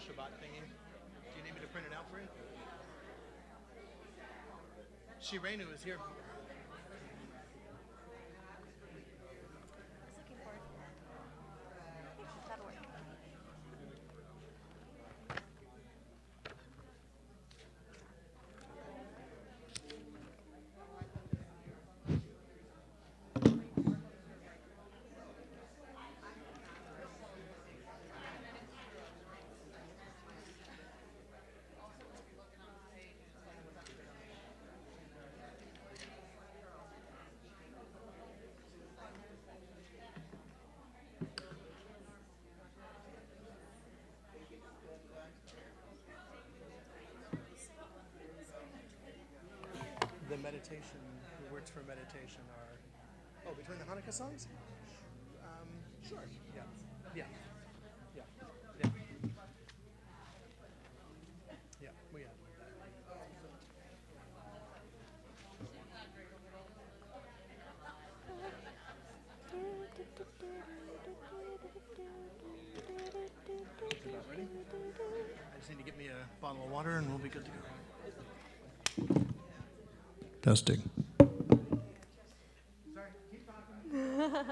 Shabbat thingy. Do you need me to print it out for you? Shirenu is here. I was looking for it. That'll work. The meditation, the words for meditation are, between the Hanukkah songs? Sure. Yeah. Yeah. Yeah. Yeah. Yeah. We have About ready? I just need to get me a bottle of water and we'll be good to go. Testing. Sorry, keep talking.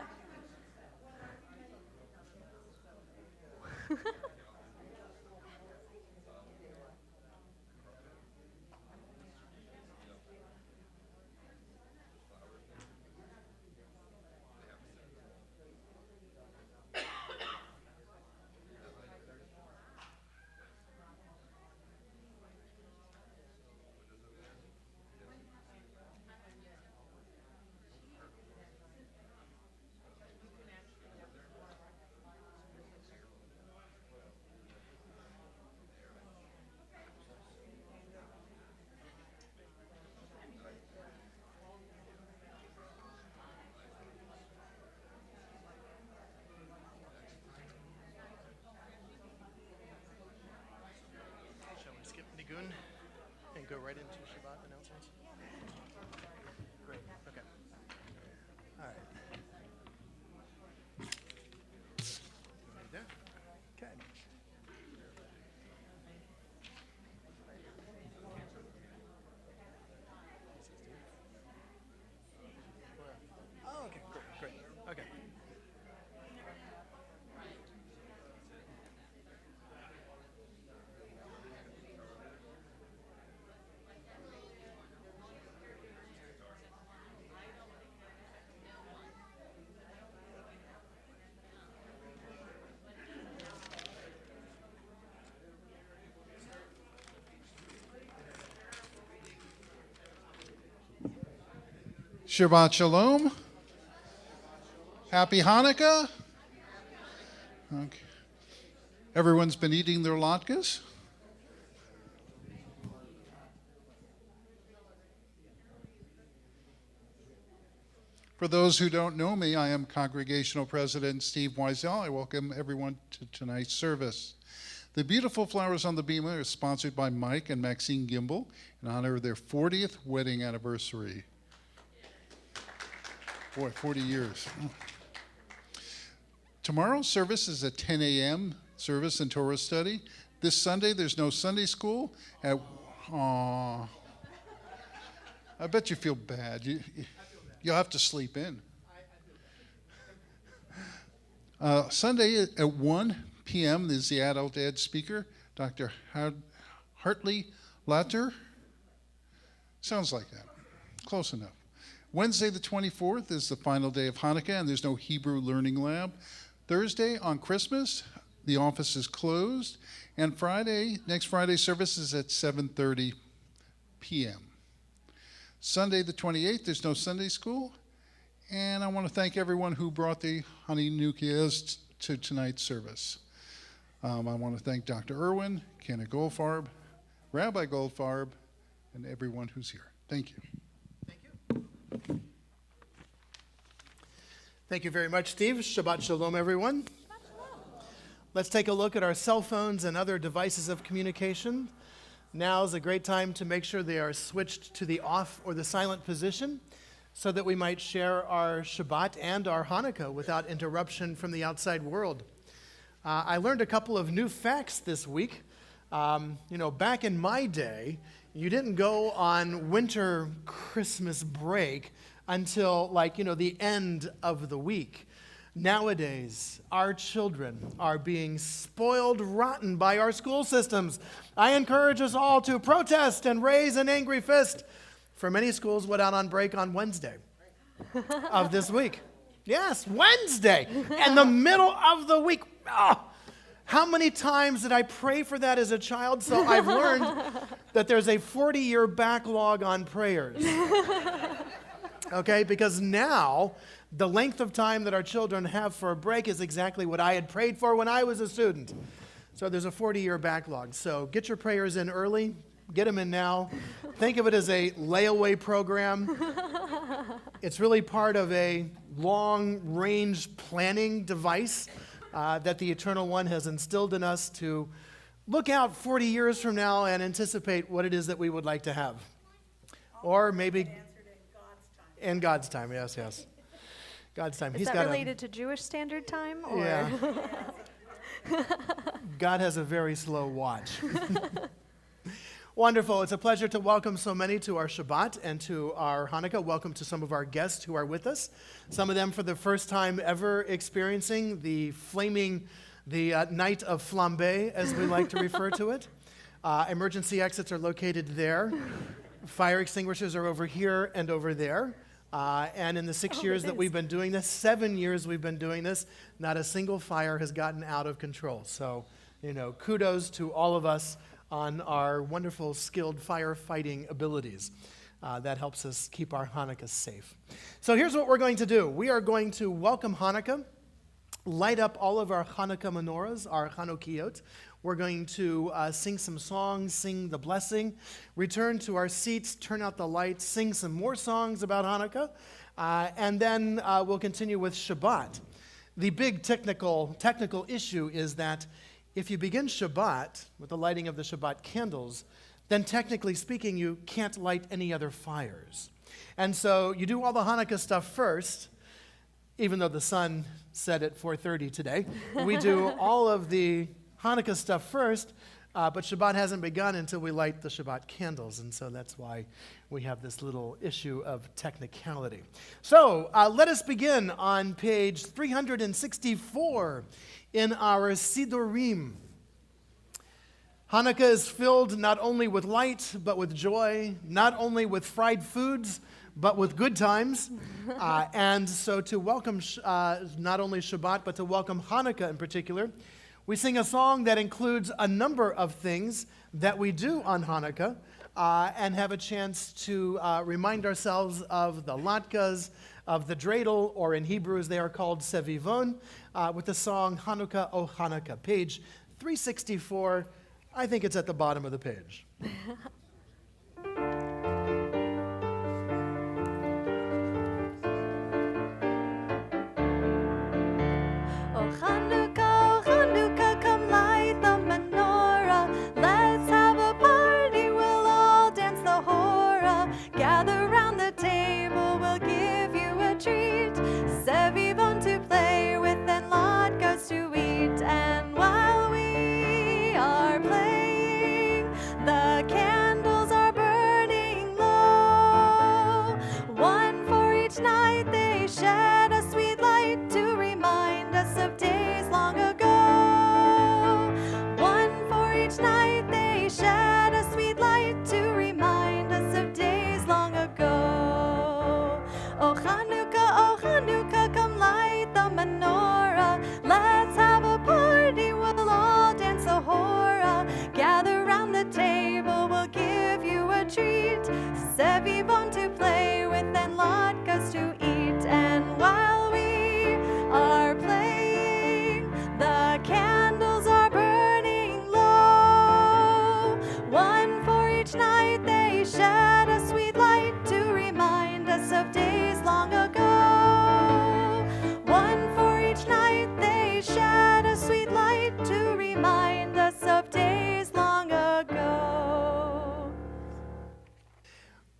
Shall we skip Nigun and go right into Shabbat announcements? Great. Okay. All right. Ready there? Okay. Oh, okay. Great. Great. Okay. Shabbat Shalom. Happy Hanukkah. Okay. Everyone's been eating their latkes? For those who don't know me, I am Congregational President Steve Weisel. I welcome everyone to tonight's service. The beautiful flowers on the bema are sponsored by Mike and Maxine Gimbel in honor of their 40th wedding anniversary. Boy, 40 years. Tomorrow's service is at 10 a.m. service and Torah study. This Sunday, there's no Sunday school. I bet you feel bad. You'll have to sleep in. Sunday at 1 p.m. is the adult ed speaker, Dr. Hartley Latter. Sounds like that. Close enough. Wednesday the 24th is the final day of Hanukkah, and there's no Hebrew Learning Lab. Thursday, on Christmas, the office is closed. And next Friday service is at 7:30 p.m. Sunday the 28th, there's no Sunday school. And I want to thank everyone who brought the Hanukiahs to tonight's service. I want to thank Dr. Irwin, Kenneth Goldfarb, Rabbi Goldfarb, and everyone who's here. Thank you. Thank you very much, Steve. Shabbat Shalom, everyone. Let's take a look at our cell phones and other devices of communication. Now is a great time to make sure they are switched to the off or the silent position so that we might share our Shabbat and our Hanukkah without interruption from the outside world. I learned a couple of new facts this week. Back in my day, you didn't go on winter Christmas break until the end of the week. Nowadays, our children are being spoiled rotten by our school systems. I encourage us all to protest and raise an angry fist. For many schools went out on break on Wednesday of this week. Yes, Wednesday, in the middle of the week. Oh, how many times did I pray for that as a child? So I've learned that there's a 40-year backlog on prayers. Okay, because now the length of time that our children have for a break is exactly what I had prayed for when I was a student. So there's a 40-year backlog. So get your prayers in early. Get them in now. Think of it as a layaway program. It's really part of a long-range planning device that the Eternal One has instilled in us to look out 40 years from now and anticipate what it is that we would like to have. Or maybe in God's time, yes. God's time. Is that related to Jewish Standard Time? Or? Yeah. God has a very slow watch. Wonderful. It's a pleasure to welcome so many to our Shabbat and to our Hanukkah. Welcome to some of our guests who are with us. Some of them for the first time ever experiencing the night of flambe, as we like to refer to it. Emergency exits are located there. Fire extinguishers are over here and over there. And in the 6 years that we've been doing this, 7 years we've been doing this, not a single fire has gotten out of control. So, kudos to all of us on our wonderful, skilled firefighting abilities. That helps us keep our Hanukkah safe. So here's what we're going to do. We are going to welcome Hanukkah, light up all of our Hanukkah menorahs, our Hanukiot. We're going to sing some songs, sing the blessing, return to our seats, turn out the lights, sing some more songs about Hanukkah, and then we'll continue with Shabbat. The big technical issue is that if you begin Shabbat with the lighting of the Shabbat candles, then technically speaking, you can't light any other fires. And so you do all the Hanukkah stuff first, even though the sun set at 4:30 today. We do all of the Hanukkah stuff first, but Shabbat hasn't begun until we light the Shabbat candles, and so that's why we have this little issue of technicality. So let us begin on page 364 in our Sidurim. Hanukkah is filled not only with light, but with joy, not only with fried foods, but with good times. And so to welcome not only Shabbat, but to welcome Hanukkah in particular, we sing a song that includes a number of things that we do on Hanukkah and have a chance to remind ourselves of the latkes, of the dreidel, or in Hebrew they are called sevivon, with the song Hanukkah, O Hanukkah. Page 364, I think it's at the bottom of the page.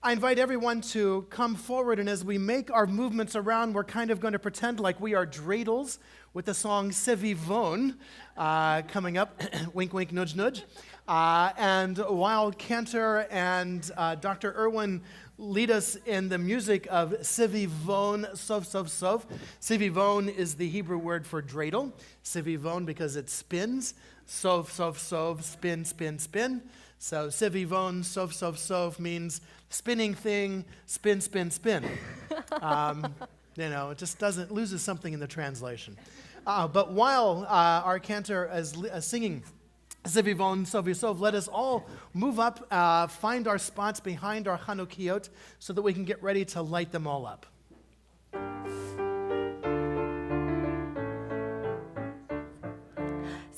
I invite everyone to come forward, and as we make our movements around, we're kind of going to pretend like we are dreidels with the song Sevivon coming up, wink, wink, nudge, nudge. And while Cantor and Dr. Irwin lead us in the music of Sevivon, sov, sov, sov. Sevivon is the Hebrew word for dreidel. Sevivon because it spins. Sov, sov, sov, spin, spin, spin. So Sevivon, sov, sov, sov means spinning thing, spin, spin, spin. It just loses something in the translation. But while our cantor is singing Sevivon, sov, sov, let us all move up, find our spots behind our Hanukiot so that we can get ready to light them all up.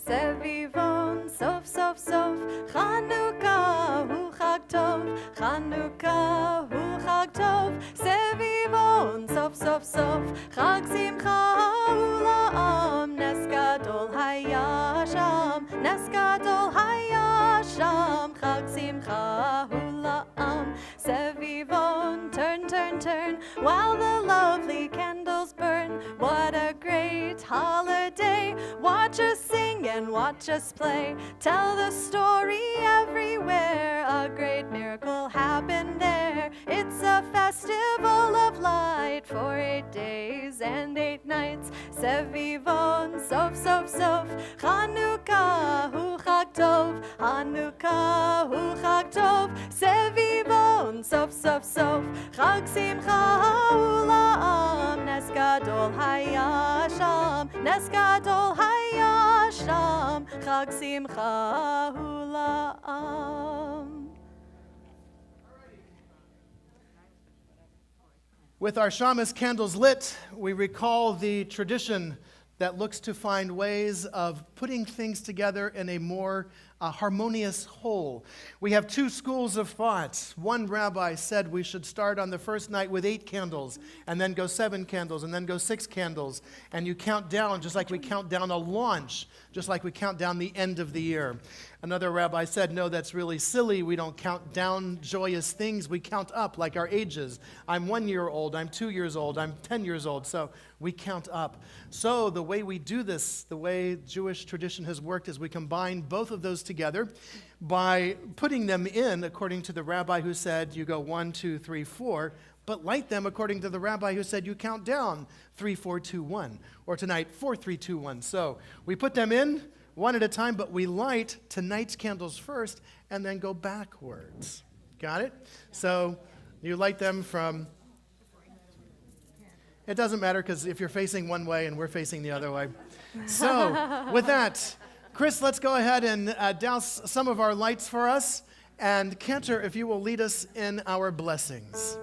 Sevivon, sov, sov, sov, Hanukkah hu chag tov, Hanukkah hu chag tov, Sevivon, sov, sov, sov, chag simcha hu la'am, nes gadol hayasham, nes gadol hayasham, chag simcha hu la'am, Sevivon, turn, turn, turn, while the lovely candles burn, what a great holiday, watch us sing and watch us play, tell the story everywhere, a great miracle happened there, it's a festival of light for 8 days and 8 nights, Sevivon, sov, sov, sov, Hanukkah hu chag tov, Hanukkah hu chag tov, Sevivon, sov, sov, sov, chag simcha hu la'am, nes gadol hayasham, nes gadol hayasham, chag simcha hu la'am. With our shamas candles lit, we recall the tradition that looks to find ways of putting things together in a more harmonious whole. We have two schools of thought. One rabbi said we should start on the first night with 8 candles, and then go 7 candles, and then go 6 candles, and you count down just like we count down a launch, just like we count down the end of the year. Another rabbi said, no, that's really silly. We don't count down joyous things. We count up like our ages. I'm 1 year old, I'm 2 years old, I'm 10 years old, so we count up. So the way we do this, the way Jewish tradition has worked, is we combine both of those together by putting them in according to the rabbi who said you go 1, 2, 3, 4, but light them according to the rabbi who said you count down 3, 4, 2, 1, or tonight 4, 3, 2, 1. So we put them in one at a time, but we light tonight's candles first and then go backwards. Got it? So you light them from, it doesn't matter because if you're facing one way and we're facing the other way. So with that, Chris, let's go ahead and douse some of our lights for us. And Cantor, if you will lead us in our blessings.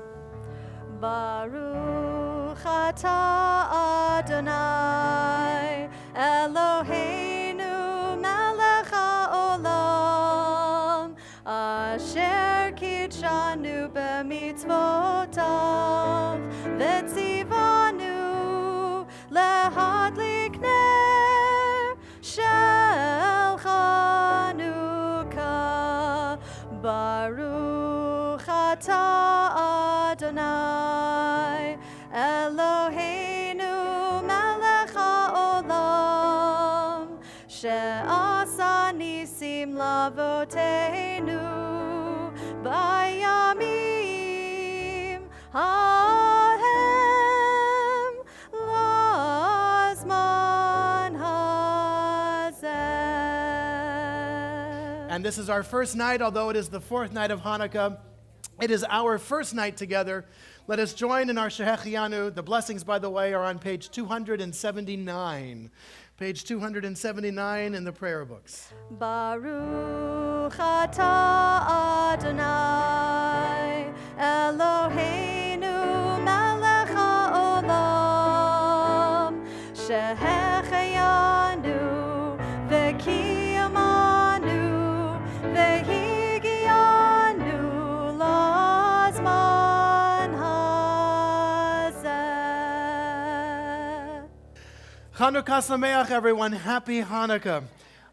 Baruch atah Adonai Eloheinu melech haolam asher kidshanu b'mitzvotav v'tzivanu lehadlik ner shel Hanukkah. Baruch atah Adonai Eloheinu melech haolam she'asa nisim lavoteinu bayamim hahem lazman hazeh. And this is our first night, although it is the 4th night of Hanukkah. It is our first night together. Let us join in our Shehechianu. The blessings, by the way, are on page 279. Page 279 in the prayer books. Baruch atah Adonai Eloheinu melech haolam shehechianu v'kiyamanu v'higianu lazman hazeh. Hanukkah Sameach, everyone. Happy Hanukkah.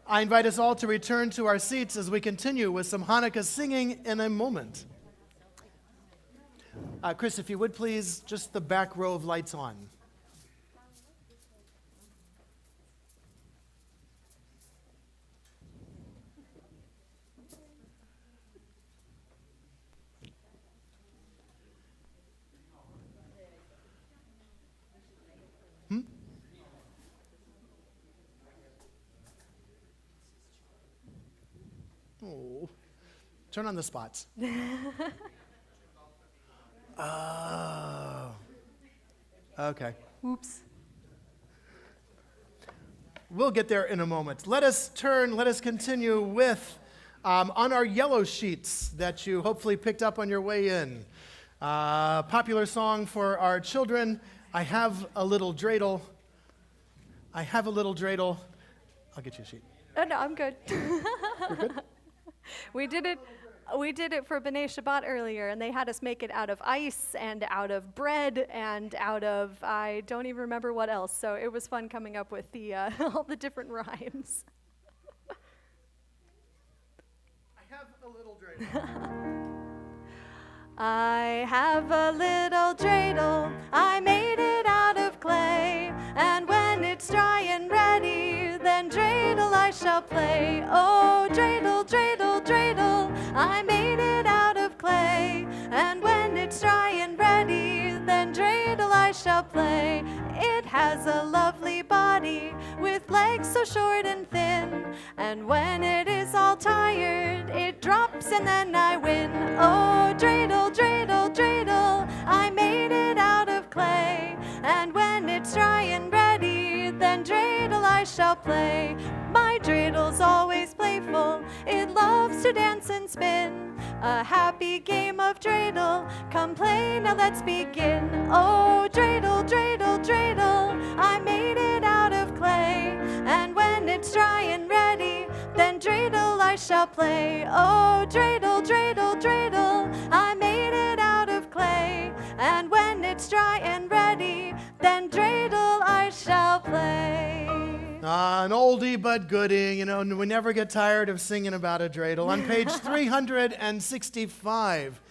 I invite us all to return to our seats as we continue with some Hanukkah singing in a moment. Chris, if you would please, just the back row of lights on. Oh, turn on the spots. Oh, okay. Oops. We'll get there in a moment. Let us continue with, on our yellow sheets that you hopefully picked up on your way in. Popular song for our children, I Have a Little Dreidel. I have a little dreidel. I'll get you a sheet. Oh, no, I'm good. You're good? We did it for B'nai Shabbat earlier, and they had us make it out of ice and out of bread and out of, I don't even remember what else. So it was fun coming up with the all the different rhymes. I have a little dreidel. I have a little dreidel, I made it out of clay, and when it's dry and ready, then dreidel I shall play. Oh, dreidel, dreidel, dreidel, I made it out of clay, and when it's dry and ready, then dreidel I shall play. It has a lovely body, with legs so short and thin, and when it is all tired, it drops and then I win. Oh, dreidel, dreidel, dreidel, I made it out of clay, and when it's dry and ready, then dreidel I shall play. My dreidel's always playful, it loves to dance and spin, a happy game of dreidel, come play, now let's begin. Oh, dreidel, dreidel, dreidel, I made it out of clay, and when it's dry and ready, then dreidel I shall play. Oh, dreidel, dreidel, dreidel, I made it out of clay, and when it's dry and ready, then dreidel I shall play. An oldie but goodie, you know, we never get tired of singing about a dreidel. On page 365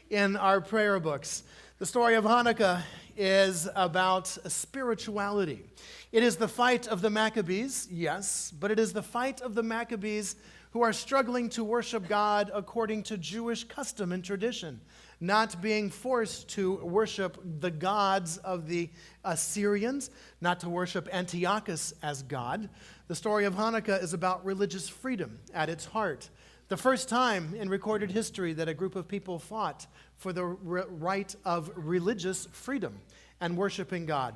in our prayer books, the story of Hanukkah is about spirituality. It is the fight of the Maccabees, yes, but it is the fight of the Maccabees who are struggling to worship God according to Jewish custom and tradition, not being forced to worship the gods of the Assyrians, not to worship Antiochus as God. The story of Hanukkah is about religious freedom at its heart. The first time in recorded history that a group of people fought for the right of religious freedom and worshiping God.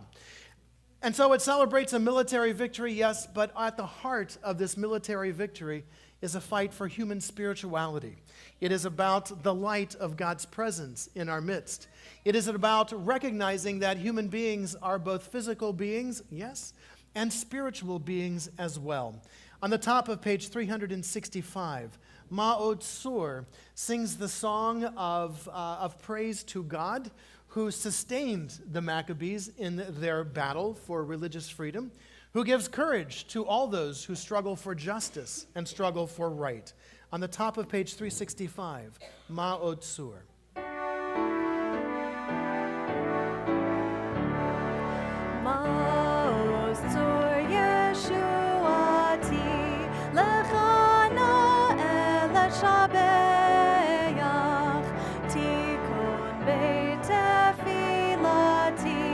And so it celebrates a military victory, yes, but at the heart of this military victory is a fight for human spirituality. It is about the light of God's presence in our midst. It is about recognizing that human beings are both physical beings, yes, and spiritual beings as well. On the top of page 365, Ma'od Sur sings the song of praise to God, who sustained the Maccabees in their battle for religious freedom, who gives courage to all those who struggle for justice and struggle for right. On the top of page 365, Ma'od Sur. Ma'od Sur Yeshuati, lechana el shabeach, tikun beit tefilati,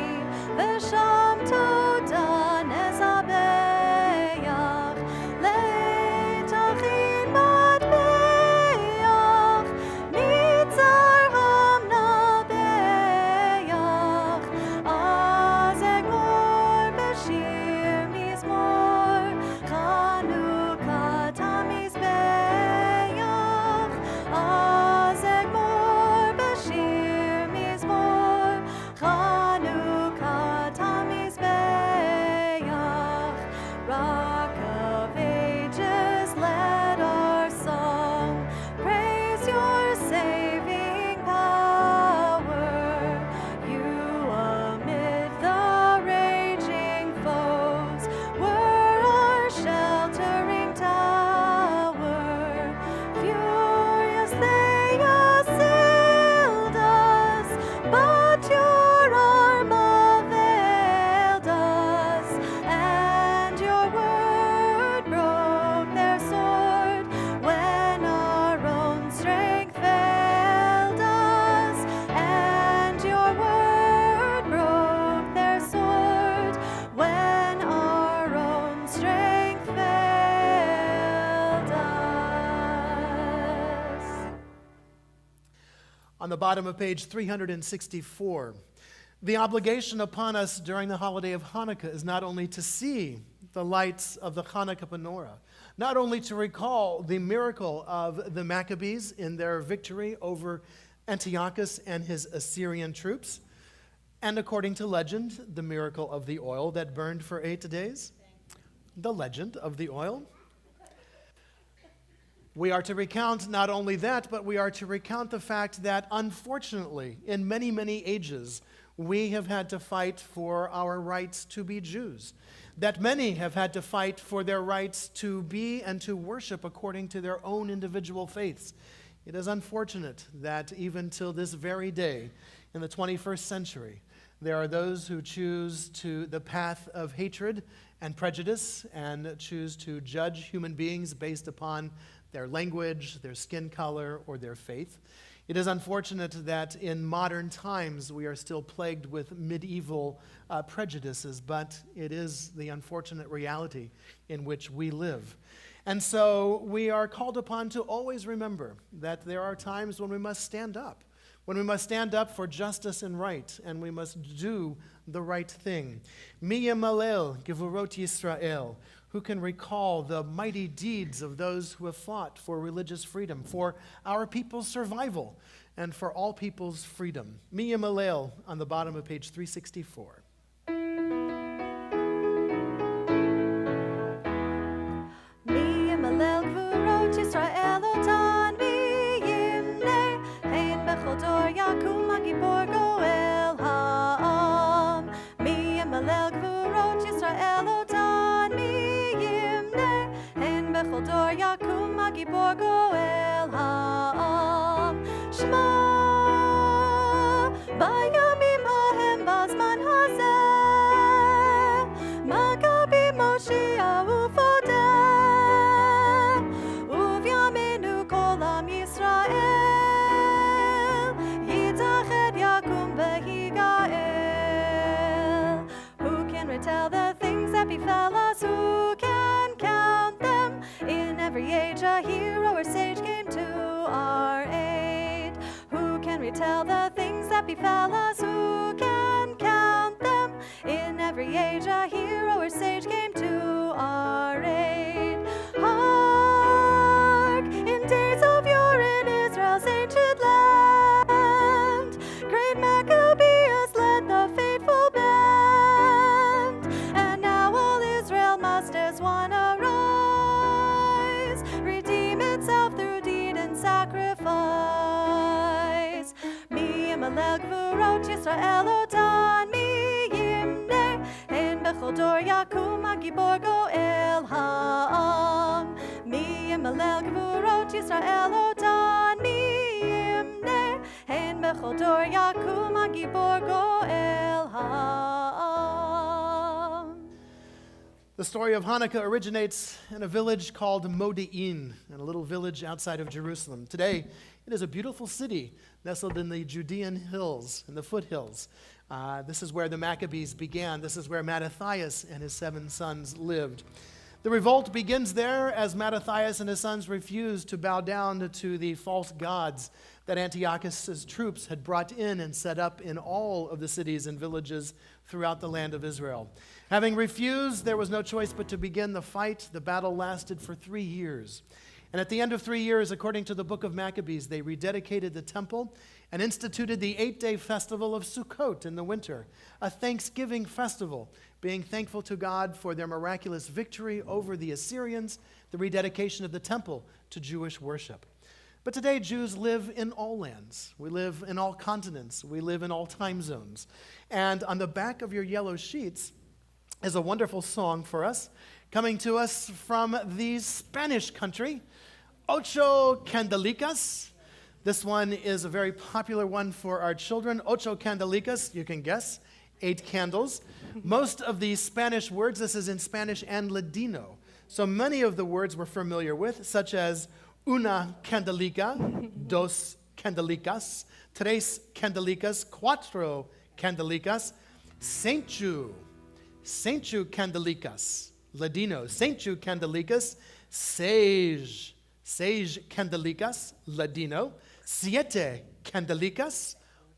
v'sham todan ezabeach, leitachin matbeach, mitzar the bottom of page 364. The obligation upon us during the holiday of Hanukkah is not only to see the lights of the Hanukkah menorah, not only to recall the miracle of the Maccabees in their victory over Antiochus and his Assyrian troops, and according to legend, the miracle of the oil that burned for 8 days. The legend of the oil. We are to recount not only that, but we are to recount the fact that, unfortunately, in many, many ages, we have had to fight for our rights to be Jews. That many have had to fight for their rights to be and to worship according to their own individual faiths. It is unfortunate that even till this very day, in the 21st century, there are those who choose the path of hatred and prejudice and choose to judge human beings based upon their language, their skin color, or their faith. It is unfortunate that in modern times we are still plagued with medieval prejudices, but it is the unfortunate reality in which we live. And so we are called upon to always remember that there are times when we must stand up for justice and right, and we must do the right thing. Mi yamalel gevurot Yisrael, who can recall the mighty deeds of those who have fought for religious freedom, for our people's survival, and for all people's freedom. Mi yamalel on the bottom of page 364. Mi yamalel gvurot Yisrael otan mi yimnei, hein bechol dor yakum hagibor goel ha'am. Mi yamalel gvurot Yisrael otan mi yimnei, hein bechol dor yakum hagibor goel ha'am. Shema bayamim hahem bazman hazeh, Maccabi Moshiach ufodeh, uvyamenu kol am Yisrael, yitached yakum v'higael. Who can retell the things that befell us? Who can count them? In every age a hero or sage came to our aid. Who can retell the things that befell us? Who can count them? In every age a hero or sage came to our aid. Hark! In days of yore in Israel's ancient land, great Maccabeus led the faithful band. And now all Israel must as one arise, redeem itself through deed and sacrifice. Mi yamalel gvurot Yisrael otan mi yimnei, hein bechol dor yakum hagibor goel ha'am. Mi yamalel gvurot Yisrael otan mi yimnei, hein bechol dor yakum hagibor goel ha'am. The story of Hanukkah originates in a village called Modi'in, in a little village outside of Jerusalem. Today, it is a beautiful city nestled in the Judean hills, in the foothills. This is where the Maccabees began. This is where Mattathias and his 7 sons lived. The revolt begins there as Mattathias and his sons refused to bow down to the false gods that Antiochus' troops had brought in and set up in all of the cities and villages throughout the land of Israel. Having refused, there was no choice but to begin the fight. The battle lasted for 3 years. And at the end of 3 years, according to the book of Maccabees, they rededicated the temple and instituted the 8-day festival of Sukkot in the winter, a thanksgiving festival, being thankful to God for their miraculous victory over the Assyrians, the rededication of the temple to Jewish worship. But today, Jews live in all lands. We live in all continents. We live in all time zones. And on the back of your yellow sheets is a wonderful song for us, coming to us from the Spanish country, Ocho Candelicas. This one is a very popular one for our children. Ocho Candelicas, you can guess, 8 candles. Most of the Spanish words, this is in Spanish and Ladino. So many of the words we're familiar with, such as una candelica, dos candelicas, tres candelicas, cuatro candelicas, Saint-Ju candelicas, Ladino, Saint-Ju candelicas, sage candelicas, Ladino, siete candelicas,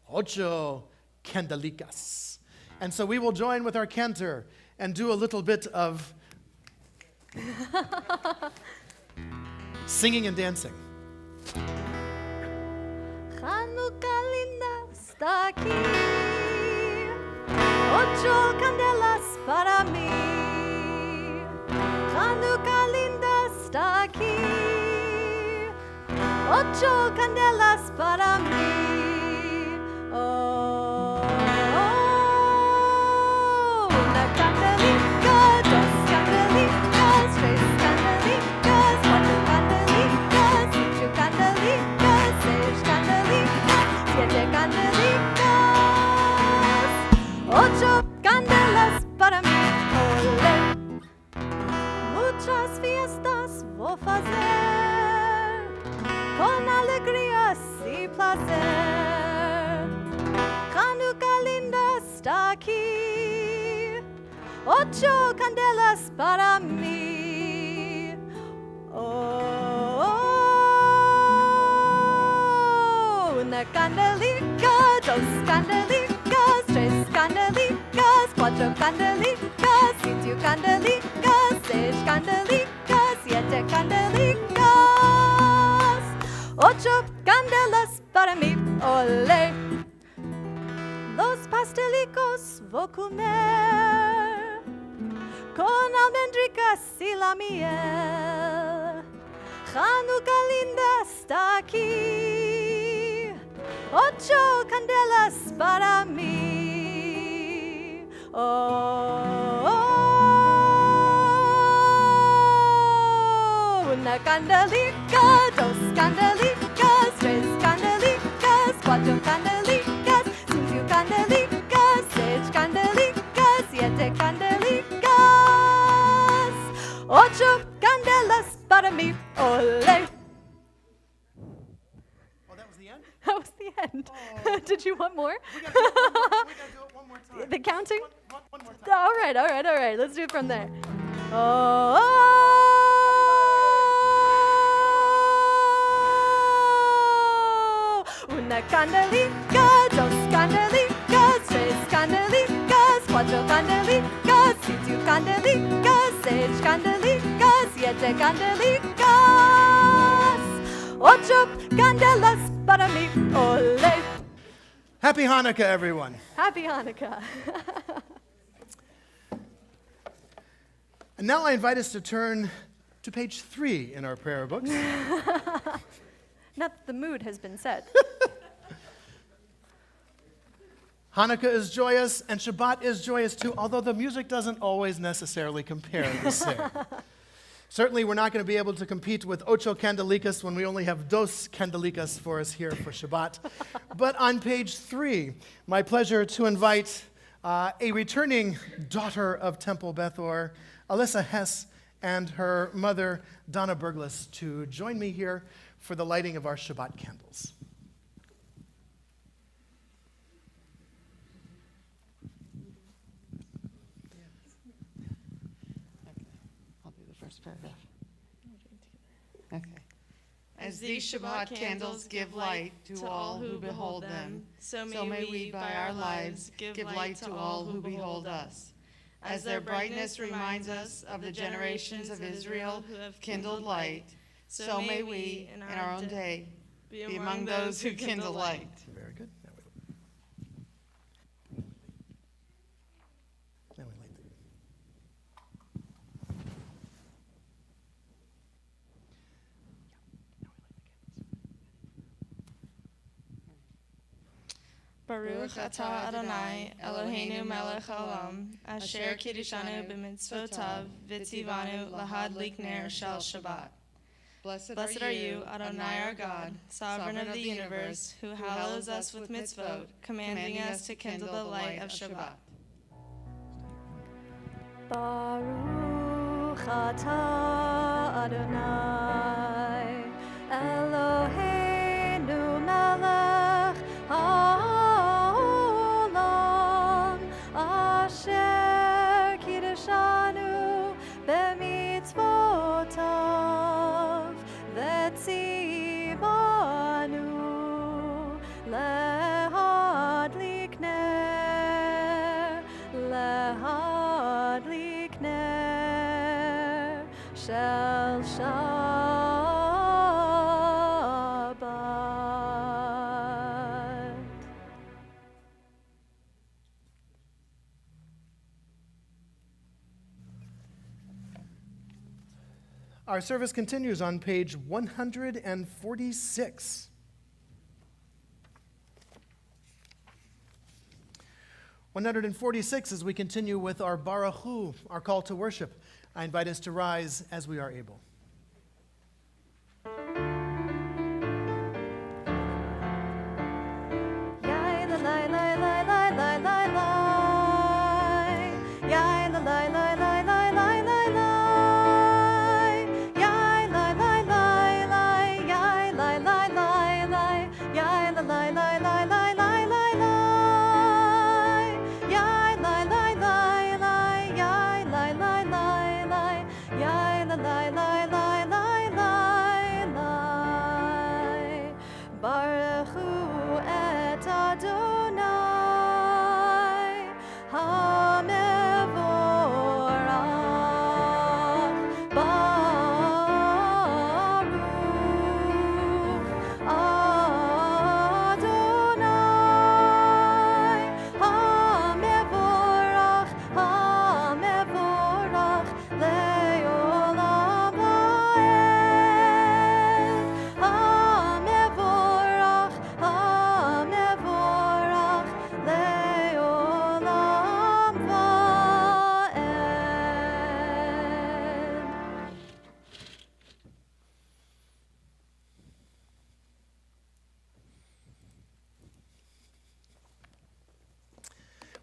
ocho candelicas. And so we will join with our cantor and do a little bit of singing and dancing. Hanukkah linda está aquí, ocho candelas para mí. Hanukkah linda está aquí, ocho candelas para mí. Oh, una candelica, dos candelicas, tres candelicas, cuatro candelicas, cinco candelicas, seis candelicas, siete candelicas, ocho candelas para mí. Olé. Muchas fiestas vou fazer, con alegrías y placer. Hanukkah linda está aquí, ocho candelas para mí. Oh, una candelica, dos candelicas, tres candelicas, cuatro candelicas, cinco candelicas, seis candelicas, siete candelicas, ocho candelas para mí. Olé. Los pastelicos voy comer con almendricas y la miel. Hanukkah linda está aquí, ocho candelas para mí. Oh, una candelica, dos candelicas, tres candelicas, cuatro candelicas, cinco candelicas, seis candelicas, siete candelicas, ocho candelas para mí. Olé. Oh, that was the end? That was the end. Did you want more? We gotta do it one more time. The counting? One more time. All right. Let's do it from there. Oh, una candelica, dos candelicas, tres candelicas, cuatro candelicas, cinco candelicas, seis candelicas, siete candelicas, ocho candelas para mí. Olé. Happy Hanukkah, everyone. Happy Hanukkah. And now I invite us to turn to page 3 in our prayer books. Not that the mood has been set. Hanukkah is joyous and Shabbat is joyous too, although the music doesn't always necessarily compare the same. Certainly, we're not going to be able to compete with ocho candelicas when we only have dos candelicas for us here for Shabbat. But on page 3, my pleasure to invite a returning daughter of Temple Bethor, Alyssa Hess, and her mother, Donna Berglis, to join me here for the lighting of our Shabbat candles. I'll do the first paragraph. Okay. As these Shabbat candles give light to all who behold them, so may we, by our lives, give light to all who behold us. As their brightness reminds us of the generations of Israel who have kindled light, so may we, in our own day, be among those who kindle light. Very good. Now we light the Baruch atah Adonai, Eloheinu melech haolam, asher kiddishanu b'mitzvotav, v'tzivanu lahadlik ner shel Shabbat. Blessed are you, Adonai our God, sovereign of the universe, who hallows us with mitzvot, commanding us to kindle the light of Shabbat. Baruch atah Adonai, Eloheinu melech haolam, asher kiddishanu b'mitzvotav, v'tzivanu shel Shabbat. Our service continues on page 146. As we continue with our Baruch Hu, our call to worship. I invite us to rise as we are able.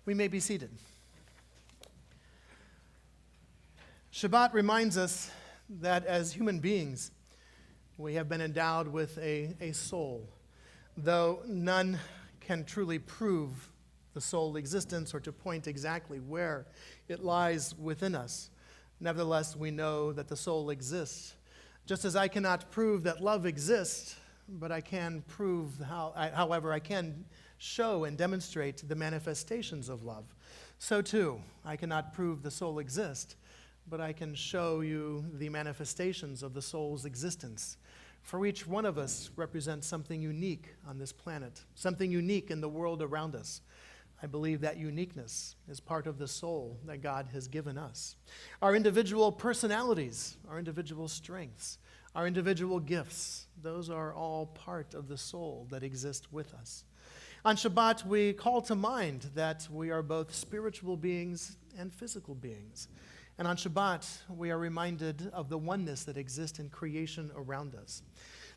We may be seated. Shabbat reminds us that as human beings, we have been endowed with a soul. Though none can truly prove the soul existence or to point exactly where it lies within us, nevertheless, we know that the soul exists. Just as I cannot prove that love exists, but I can prove however, I can show and demonstrate the manifestations of love. So too, I cannot prove the soul exists, but I can show you the manifestations of the soul's existence. For each one of us represents something unique on this planet, something unique in the world around us. I believe that uniqueness is part of the soul that God has given us. Our individual personalities, our individual strengths, our individual gifts, those are all part of the soul that exists with us. On Shabbat, we call to mind that we are both spiritual beings and physical beings. And on Shabbat, we are reminded of the oneness that exists in creation around us.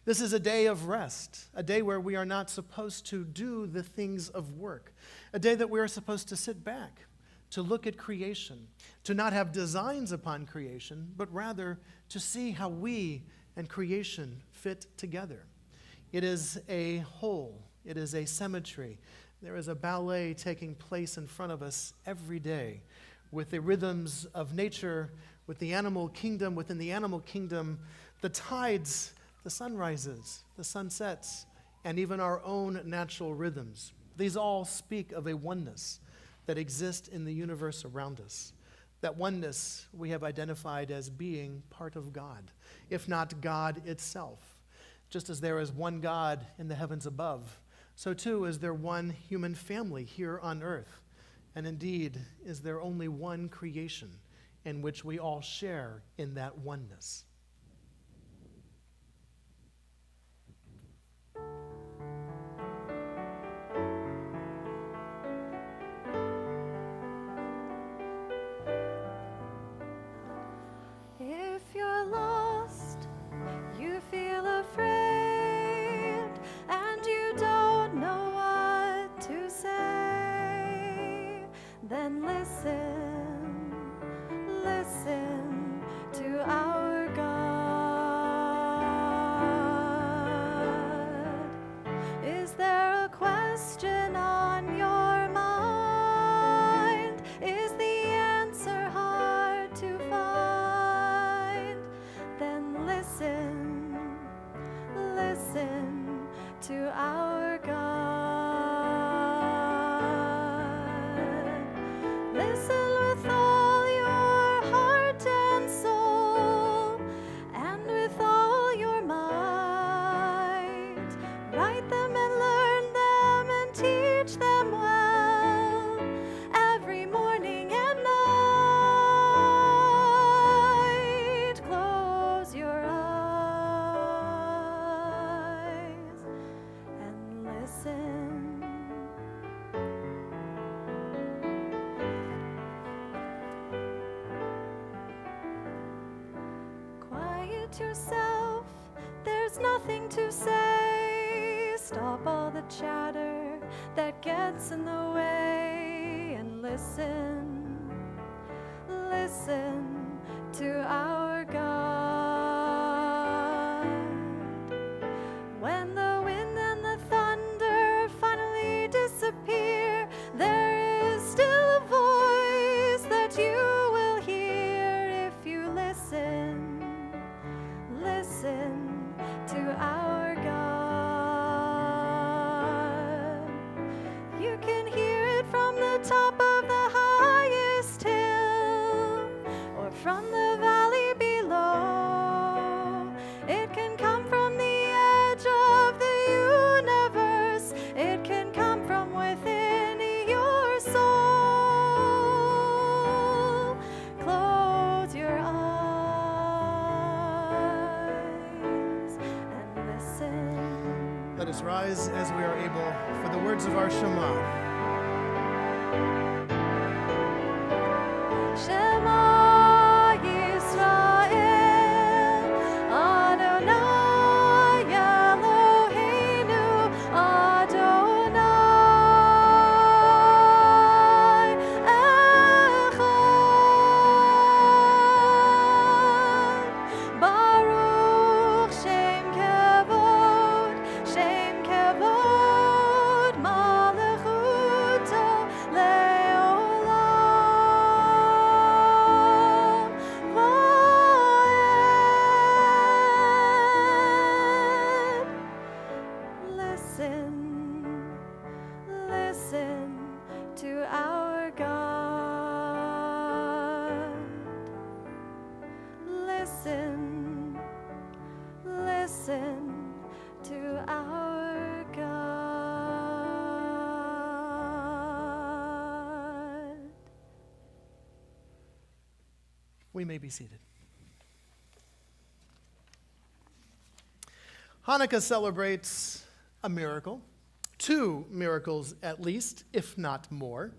This is a day of rest, a day where we are not supposed to do the things of work, a day that we are supposed to sit back, to look at creation, to not have designs upon creation, but rather to see how we and creation fit together. It is a whole. It is a symmetry. There is a ballet taking place in front of us every day with the rhythms of nature, with the animal kingdom. Within the animal kingdom, the tides, the sunrises, the sunsets, and even our own natural rhythms. These all speak of a oneness that exists in the universe around us. That oneness we have identified as being part of God, if not God itself. Just as there is one God in the heavens above, so too is there one human family here on earth. And indeed, is there only one creation in which we all share in that oneness. If you're lost, you feel afraid, and you don't know what to say, then listen to our God. yourself, there's nothing to say. Stop all the chatter that gets in the way and listen, listen to our God. When the wind and the thunder finally disappear, there is still a voice that you will hear if you listen, listen to our God. You can hear it from the top of the highest hill or from the valley below. It can come from the edge of the universe. It can come from within your soul. Close your eyes and listen. Let us rise as we are able for the words of our Shema. Shema Yisrael, Adonai Eloheinu, Adonai Echad. Baruch Shem Kevod, Shem Kevod, Malachuto Leolam Va'ed. Listen, listen to our God. Listen, listen to our God. We may be seated. Hanukkah celebrates a miracle, 2 miracles at least, if not more.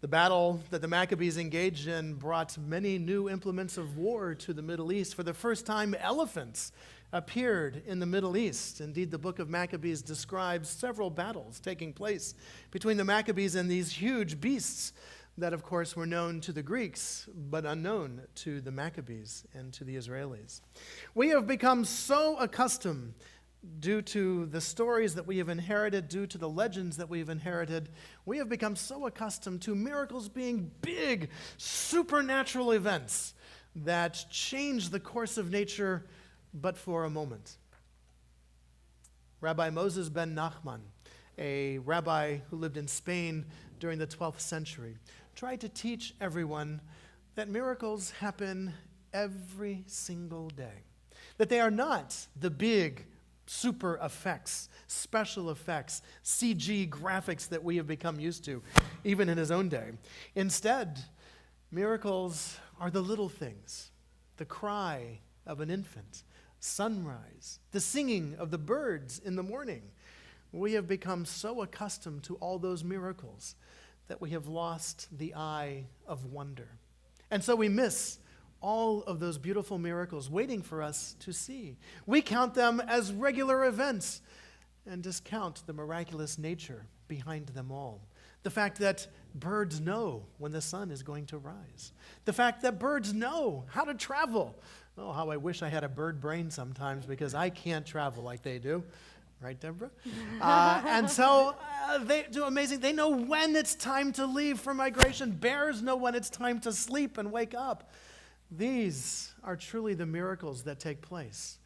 The battle that the Maccabees engaged in brought many new implements of war to the Middle East. For the first time, elephants appeared in the Middle East. Indeed, the book of Maccabees describes several battles taking place between the Maccabees and these huge beasts that, of course, were known to the Greeks, but unknown to the Maccabees and to the Israelis. We have become so accustomed, due to the stories that we have inherited, due to the legends that we've inherited, we have become so accustomed to miracles being big, supernatural events that change the course of nature, but for a moment. Rabbi Moses ben Nachman, a rabbi who lived in Spain during the 12th century, tried to teach everyone that miracles happen every single day, that they are not the big super effects, special effects, CG graphics that we have become used to, even in his own day. Instead, miracles are the little things, the cry of an infant, sunrise, the singing of the birds in the morning. We have become so accustomed to all those miracles that we have lost the eye of wonder. And so we miss all of those beautiful miracles waiting for us to see. We count them as regular events and discount the miraculous nature behind them all. The fact that birds know when the sun is going to rise. The fact that birds know how to travel. Oh, how I wish I had a bird brain sometimes, because I can't travel like they do. Right, Deborah? And so they do amazing. They know when it's time to leave for migration. Bears know when it's time to sleep and wake up. These are truly the miracles that take place.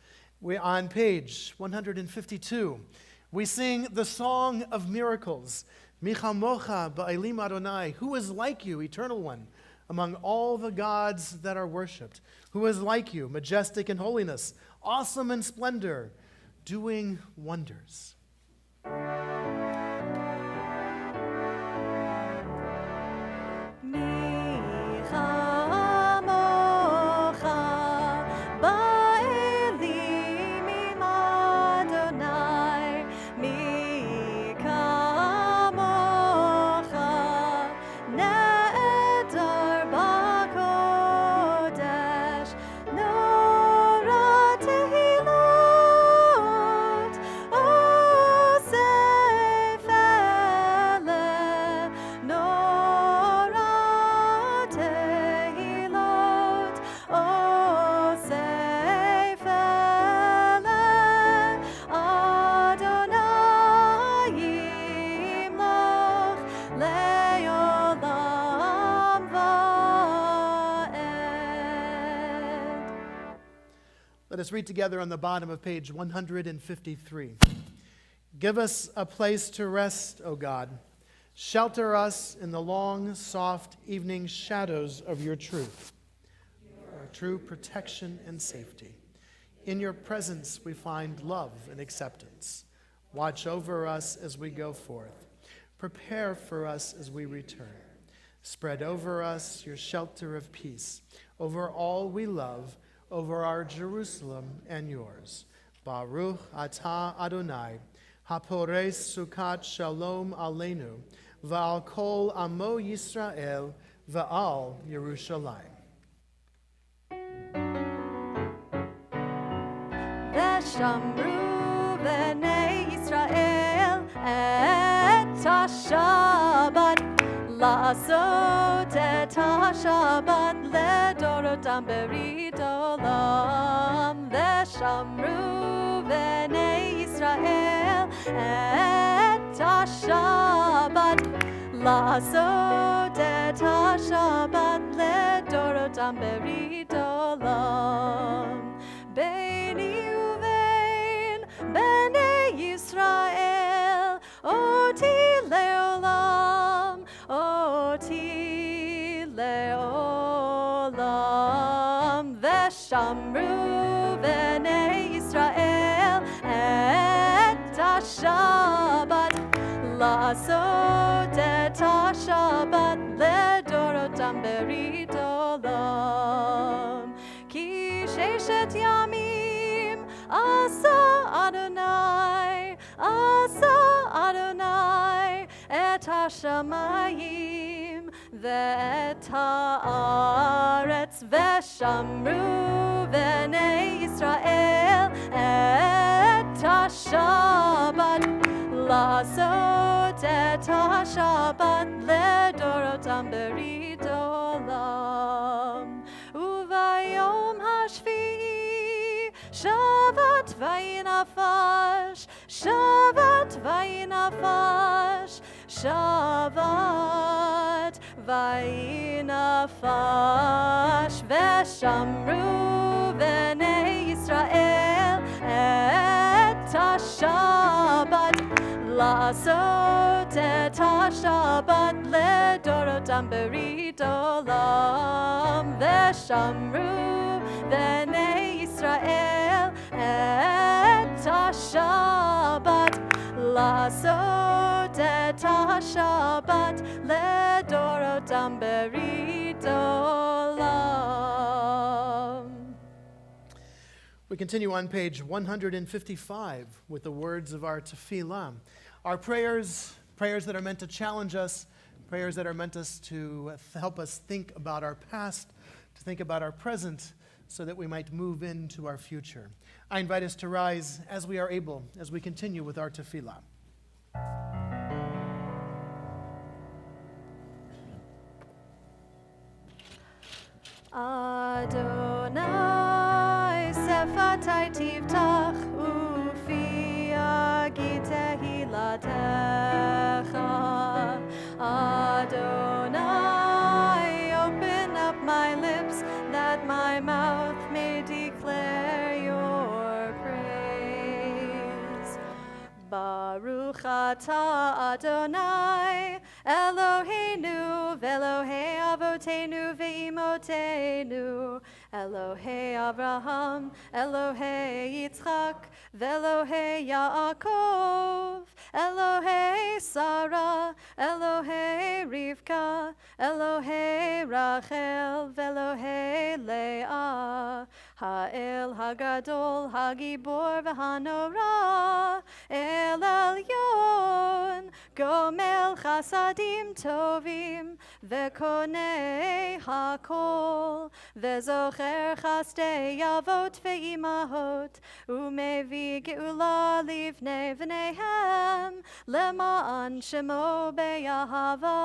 On page 152, we sing the Song of Miracles. Michamocha ba'elim Adonai. Who is like you, Eternal One, among all the gods that are worshipped? Who is like you, majestic in holiness, awesome in splendor, doing wonders? Nora Let us read together on the bottom of page 153. Give us a place to rest, O God. Shelter us in the long, soft evening shadows of your truth, our true protection and safety. In your presence we find love and acceptance. Watch over us as we go forth. Prepare for us as we return. Spread over us your shelter of peace, over all we love, over our Jerusalem and yours. Baruch atah Adonai, hapores sukat shalom aleinu, va'al kol amo Yisrael, va'al Yerushalayim. ושמרו בני ישראל את השבת, לעשות את השבת לדורותם ברית עולם. ושמרו בני ישראל את השבת, לעשות את השבת לדורותם ברית עולם. ביני ובין בני ישראל אותי לעולם, אותי לעולם. ושמרו בני ישראל את השבת, לעשות את השבת לדורותם ברית עולם. כי ששת ימים עשה אדוני, עשה אדוני את השמיים ואת הארץ. ושמרו בני ישראל את השבת, לעשות את השבת לדורותם ברית עולם. וביום השביעי שבת וינפש, שבת וינפש, שבת וינפש. ושמרו בני ישראל את השבת, לעשות את השבת לדורותם ברית עולם. ושמרו בני ישראל את השבת, לעשות את השבת לדורותם ברית עולם. We continue on page 155 with the words of our tefillah. Our prayers that are meant to challenge us, prayers that are meant to help us think about our past, to think about our present, so that we might move into our future. I invite us to rise as we are able, as we continue with our tefillah. Adonai sefatai tiftach ufi agi tehilatecha. Adonai, open up my lips that my mouth may declare your praise. Baruch atah Adonai Eloheinu ve'Elohei avotenu ve'imotenu, Elohei Avraham, Elohei Yitzchak, ve'Elohei Yaakov, Elohei Sarah, Elohei Rivka, Elohei Rachel, ve'Elohei Leah, Ha'el Hagadol, Hagibor v'Hanora, El Elyon, Gomel Chasadim Tovim, Ve'konei Hakol, Ve'zocher Chasdei Avot ve'imahot, Umevi Geula livnei v'neihem, Lema'an Shemo be'yahava,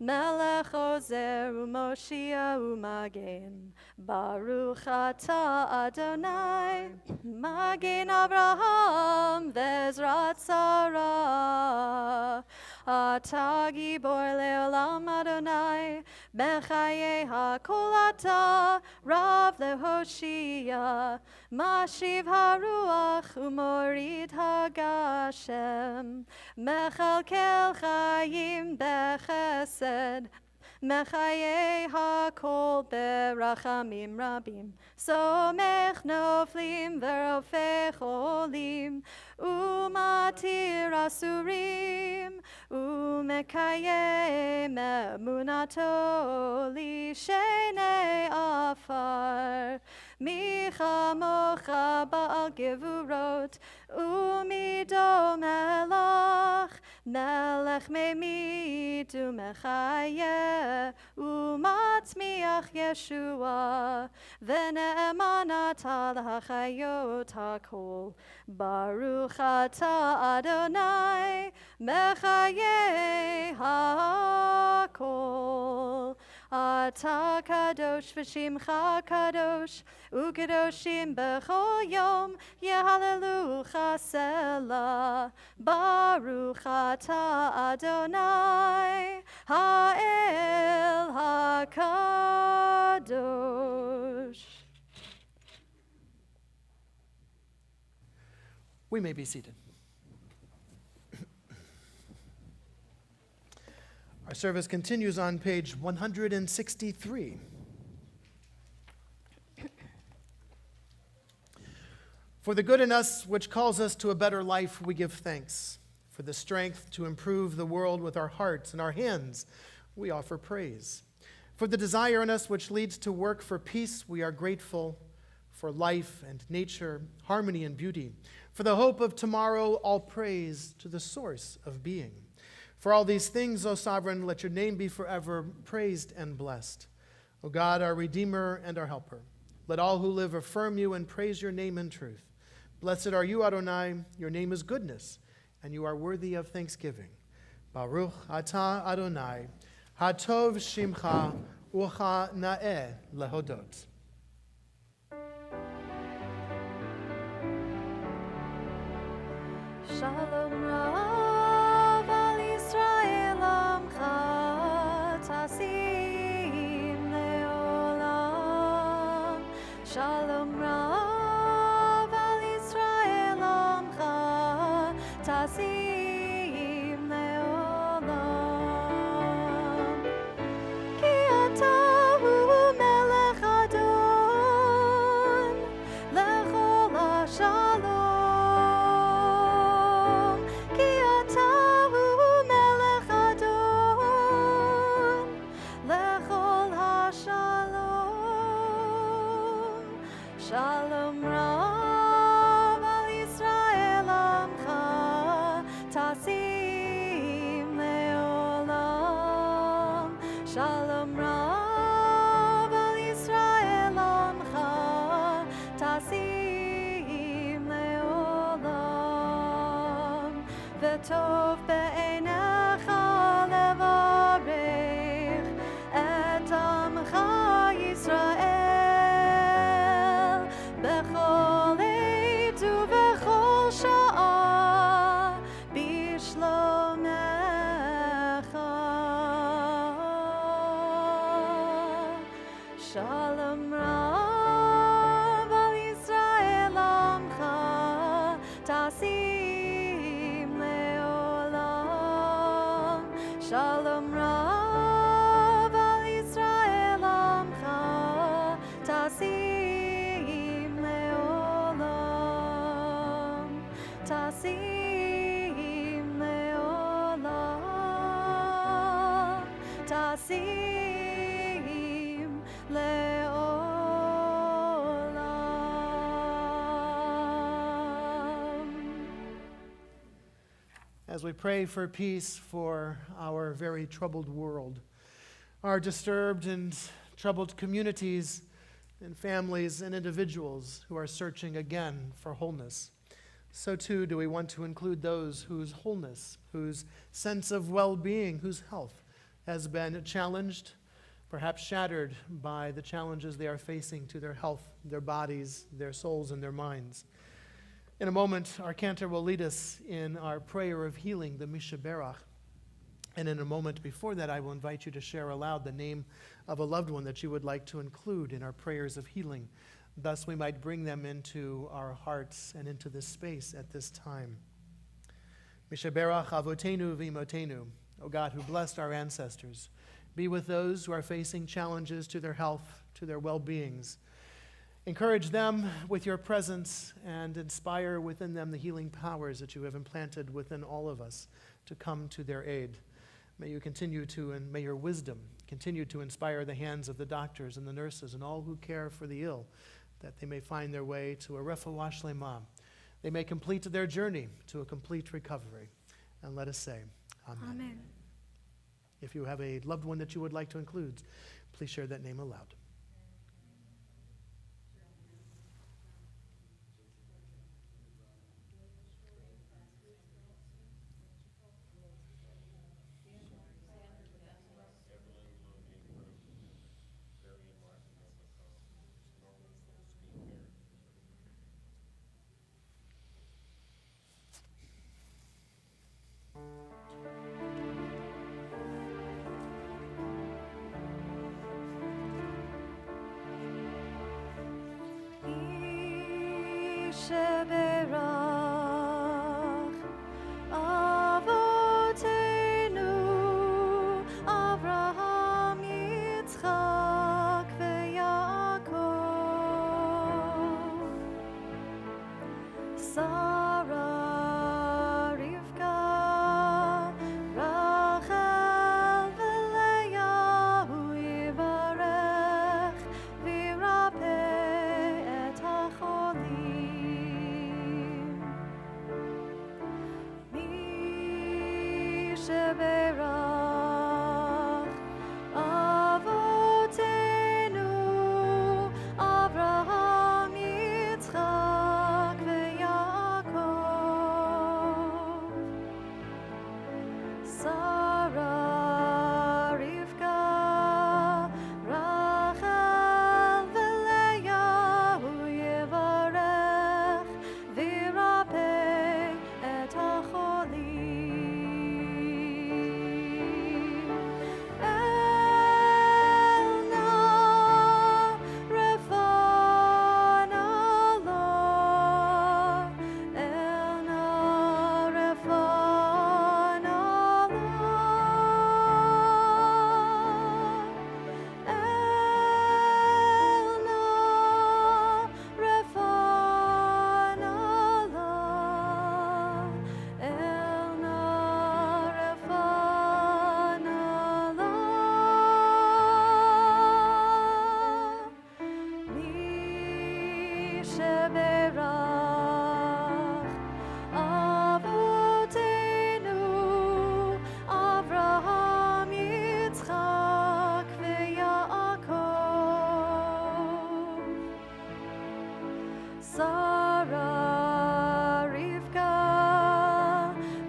Melech Ozer u'Moshia u'Magen, Baruch atah Adonai, Magen Avraham ve'Ezrat Sarah, אתה גיבור לעולם אדוני, בחיי הכל אתה רב להושיע, משיב הרוח ומוריד הגשם, מכלכל חיים בחסד, מחיי הכל ברחמים רבים, סומך נופלים ורופא חולים, ומתיר אסורים, ומקיים אמונתו לשני עפר. מי כמוך בעל גבורות, ומידו מלך, מלך ממית ומחיה, ומצמיח ישוע, ונאמן אתה להחיות הכל. ברוך אתה אדוני, מחיי הכל. אתה קדוש ושמך קדוש, וקדושים בכל יום יהללוך סלה. ברוך אתה אדוני, האל הקדוש. We may be seated. Our service continues on page 163. For the good in us which calls us to a better life, we give thanks. For the strength to improve the world with our hearts and our hands, we offer praise. For the desire in us which leads to work for peace, we are grateful. For life and nature, harmony and beauty. For the hope of tomorrow, all praise to the source of being. For all these things, O Sovereign, let your name be forever praised and blessed. O God, our Redeemer and our Helper, let all who live affirm you and praise your name in truth. Blessed are you, Adonai, your name is goodness, and you are worthy of thanksgiving. Baruch atah Adonai, hatov shimcha ucha na'eh lehodot. Shalom Rav al Yisrael Amcha Tasim Leolam. Shalom Rav al Yisrael Amcha Tasim Leolam. Ki ata hu melech adon lechol hashalom. Shalom Rav al Yisrael Amcha Tasim Leolam. Shalom Rav al Yisrael Amcha Tasim Leolam. V'tov be'einecha levarech et Amcha Yisrael. בכל עת ובכל שעה בשלומך. שלום רב על ישראל עמך תשים לעולם. שלום רב על ישראל עמך תשים Tasim leolam, tasim leolam. As we pray for peace for our very troubled world, our disturbed and troubled communities and families and individuals who are searching again for wholeness, so too do we want to include those whose wholeness, whose sense of well-being, whose health has been challenged, perhaps shattered by the challenges they are facing to their health, their bodies, their souls, and their minds. In a moment, our cantor will lead us in our prayer of healing, the Mishaberach. And in a moment before that, I will invite you to share aloud the name of a loved one that you would like to include in our prayers of healing. Thus, we might bring them into our hearts and into this space at this time. Mishaberach avotenu v'imotenu, O God, who blessed our ancestors, be with those who are facing challenges to their health, to their well-beings. Encourage them with your presence and inspire within them the healing powers that you have implanted within all of us to come to their aid. May you continue to, and may your wisdom continue to inspire the hands of the doctors and the nurses and all who care for the ill, that they may find their way to a refuah shlema. They may complete their journey to a complete recovery. And let us say, Amen. Amen. If you have a loved one that you would like to include, please share that name aloud. Sheberach avotenu Avraham, Yitzchak veYaakov, Sarah, Rivka, Rachel veLeah, Hu yivarech v'yirapeh et hacholim. Mi sheberach avotenu Avraham, Yitzchak veYaakov, Sarah, Rivka, Rachel veLeah, Hu yivarech v'yirapeh et hacholim. Elna refana lo, Elna refana lo, Elna refana lo, Elna refana lo. Mi sheberach avotenu Avraham, Yitzchak veYaakov, Sarah, Rivka,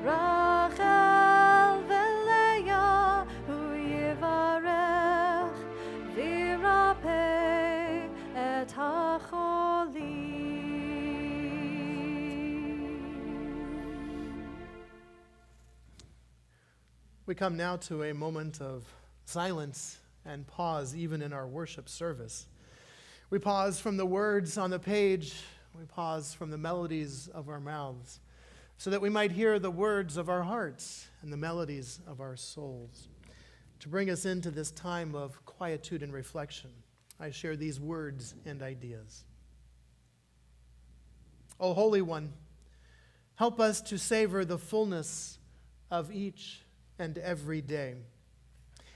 Rachel veLeah, Hu yivarech v'yirapeh et hacholim. We come now to a moment of silence and pause even in our worship service. We pause from the words on the page. We pause from the melodies of our mouths so that we might hear the words of our hearts and the melodies of our souls. To bring us into this time of quietude and reflection, I share these words and ideas. O Holy One, help us to savor the fullness of each and every day,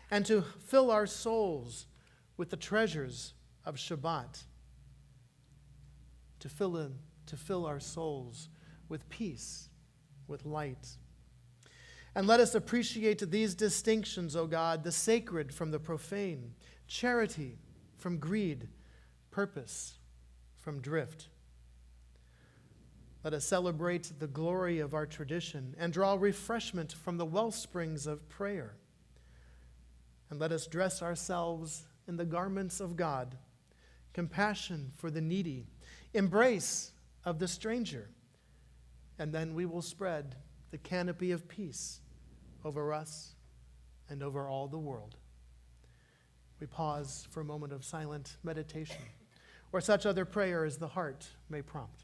and to fill our souls with the treasures of Shabbat, to fill our souls with peace, with light. And let us appreciate these distinctions, O God, the sacred from the profane, charity from greed, purpose from drift. Let us celebrate the glory of our tradition and draw refreshment from the well springs of prayer. And let us dress ourselves in the garments of God, compassion for the needy, embrace of the stranger, and then we will spread the canopy of peace over us and over all the world. We pause for a moment of silent meditation, or such other prayer as the heart may prompt.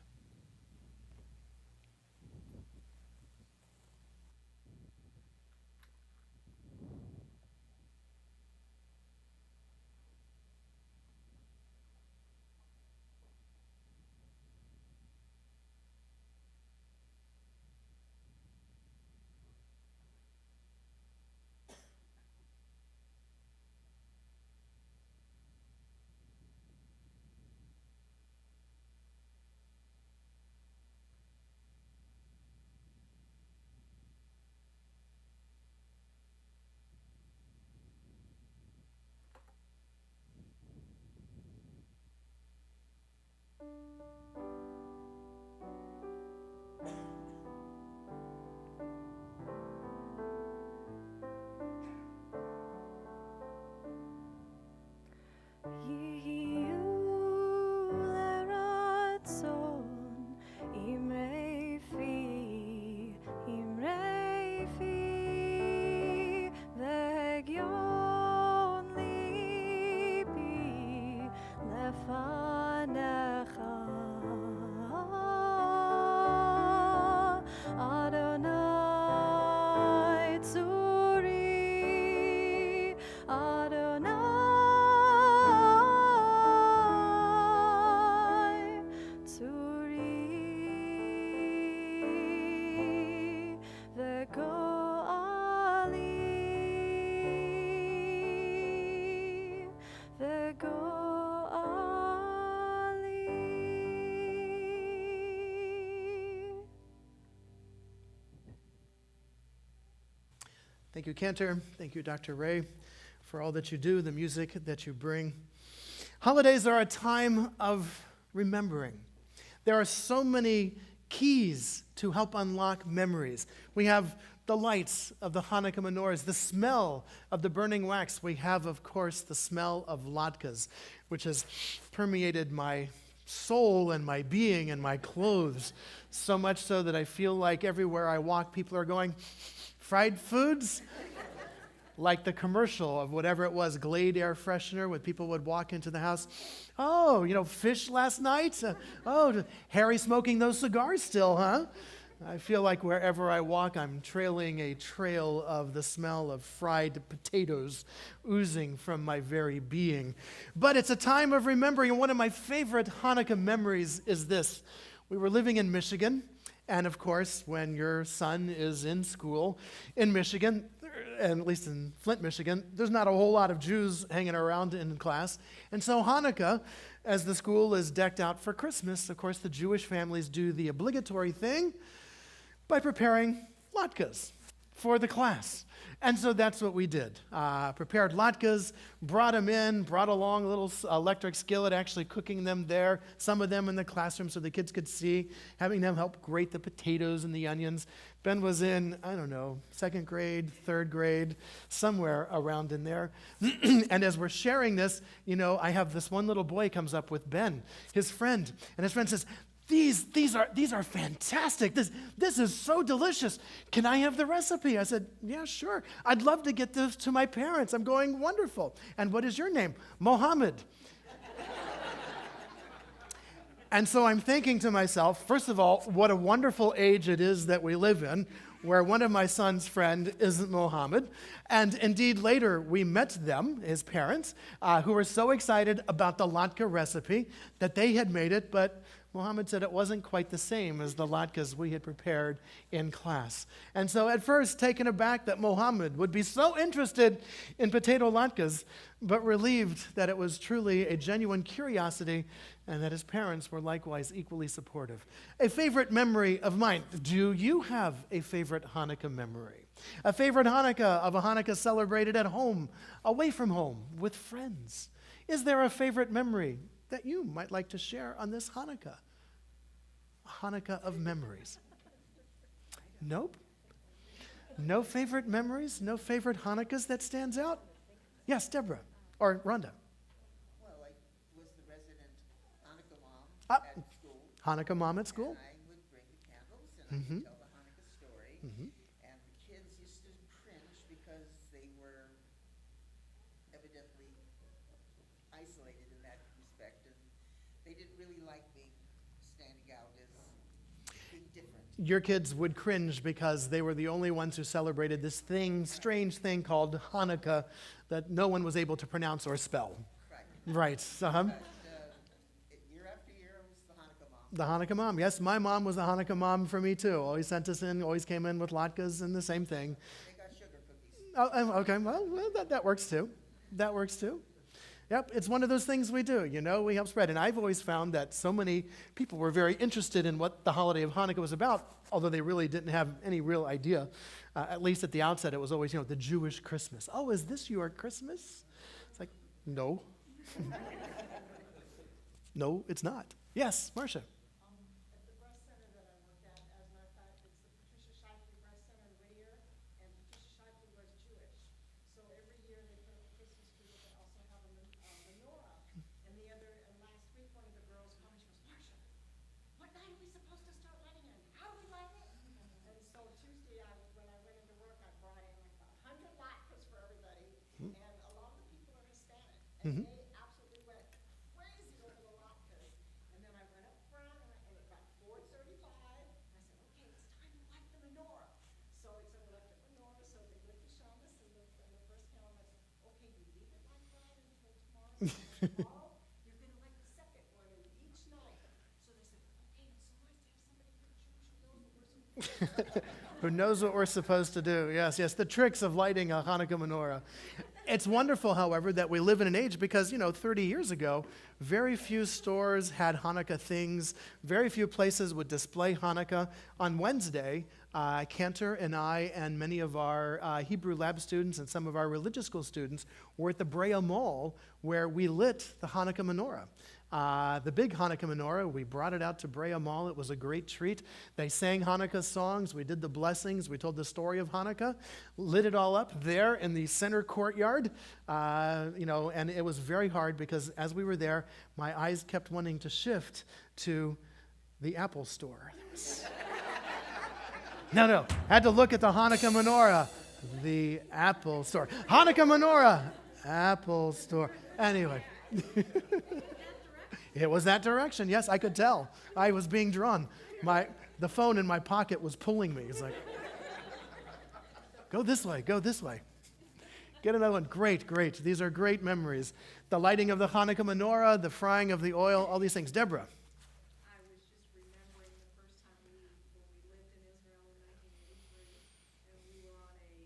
Thank you, Cantor. Thank you, Dr. Ray, for all that you do, the music that you bring. Holidays are a time of remembering. There are so many keys to help unlock memories. We have the lights of the Hanukkah menorahs, the smell of the burning wax. We have, of course, the smell of latkes, which has permeated my soul and my being and my clothes, so much so that I feel like everywhere I walk, people are going, fried foods? Like the commercial of whatever it was, Glade air freshener, when people would walk into the house. Oh, fish last night? Harry smoking those cigars still, huh? I feel like wherever I walk, I'm trailing a trail of the smell of fried potatoes oozing from my very being. But it's a time of remembering, and one of my favorite Hanukkah memories is this. We were living in Michigan, and of course, when your son is in school in Michigan, and at least in Flint, Michigan, there's not a whole lot of Jews hanging around in class. And so Hanukkah, as the school is decked out for Christmas, of course, the Jewish families do the obligatory thing by preparing latkes for the class. And so that's what we did. Prepared latkes, brought them in, brought along a little electric skillet, actually cooking them there, some of them in the classroom so the kids could see, having them help grate the potatoes and the onions. Ben was in, second grade, third grade, somewhere around in there. And as we're sharing this, I have this one little boy comes up with Ben, his friend, and his friend says, These are fantastic. This is so delicious. Can I have the recipe? I said, yeah, sure. I'd love to get this to my parents. I'm going, wonderful. And what is your name? Mohammed. And so I'm thinking to myself, first of all, what a wonderful age it is that we live in, where one of my son's friend isn't Mohammed. And indeed, later we met them, his parents, who were so excited about the latke recipe that they had made it, but Mohammed said it wasn't quite the same as the latkes we had prepared in class. And so at first, taken aback that Mohammed would be so interested in potato latkes, but relieved that it was truly a genuine curiosity and that his parents were likewise equally supportive. A favorite memory of mine. Do you have a favorite Hanukkah memory? A favorite Hanukkah of a Hanukkah celebrated at home, away from home, with friends? Is there a favorite memory that you might like to share on this Hanukkah? A Hanukkah of memories. Nope. No favorite memories? No favorite Hanukkahs that stands out? Yes, Deborah. Or Rhonda. Well, I was the resident Hanukkah mom at school. Hanukkah mom at school? And I would bring the candles and I would tell the Hanukkah story. And the kids used to cringe because they were isolated in that respect, and they didn't really like me standing out as being different. Your kids would cringe because they were the only ones who celebrated this strange thing called Hanukkah that no one was able to pronounce or spell. Right. Right. And year after year, I was the Hanukkah mom. The Hanukkah mom. Yes, my mom was the Hanukkah mom for me too. Always sent us in, always came in with latkes and the same thing. They got sugar cookies. Oh, okay, well, that works too. That works too. Yep, it's one of those things we do, we help spread. And I've always found that so many people were very interested in what the holiday of Hanukkah was about, although they really didn't have any real idea. At least at the outset, it was always, the Jewish Christmas. Oh, is this your Christmas? It's like, no. No, it's not. Yes, Marcia. At the breast center that I worked at, as a matter of fact, it's the Patricia Shipley Breast Center in Whittier, and Patricia Shipley was Jewish. So every year they put up a Christmas tree, but they also have a menorah. And last week, one of the girls called me, she goes, Marcia, what night are we supposed to start lighting it? How do we light it? And so Tuesday, when I went into work, I brought in like 100 latkes for everybody, and a lot of the people are Hispanic. And they absolutely went crazy over the latkes. And then I went up front, and at about 4:35, I said, okay, it's time to light the menorah. So it's a electric menorah, so they lit the shamas, and the first candle, I said, okay, you leave it like that until tomorrow. And tomorrow, you're going to light the second one, and each night. So they said, okay, it's so nice to have somebody here Jewish who knows what we're supposed to do. Who knows what we're supposed to do. Yes, the tricks of lighting a Hanukkah menorah. It's wonderful, however, that we live in an age because, 30 years ago, very few stores had Hanukkah things. Very few places would display Hanukkah. On Wednesday, Cantor and I and many of our Hebrew lab students and some of our religious school students were at the Brea Mall where we lit the Hanukkah menorah. The big Hanukkah menorah, we brought it out to Brea Mall. It was a great treat. They sang Hanukkah songs. We did the blessings. We told the story of Hanukkah, lit it all up there in the center courtyard. And it was very hard because as we were there, my eyes kept wanting to shift to the Apple store. No, had to look at the Hanukkah menorah, the Apple store. Hanukkah menorah, Apple store. Anyway. It was that direction. Yes, I could tell. I was being drawn. The phone in my pocket was pulling me. It's like, go this way, go this way. Get another one. Great. These are great memories. The lighting of the Hanukkah menorah, the frying of the oil, all these things. Deborah. I was just remembering the first time when we lived in Israel in 1983, and we were on a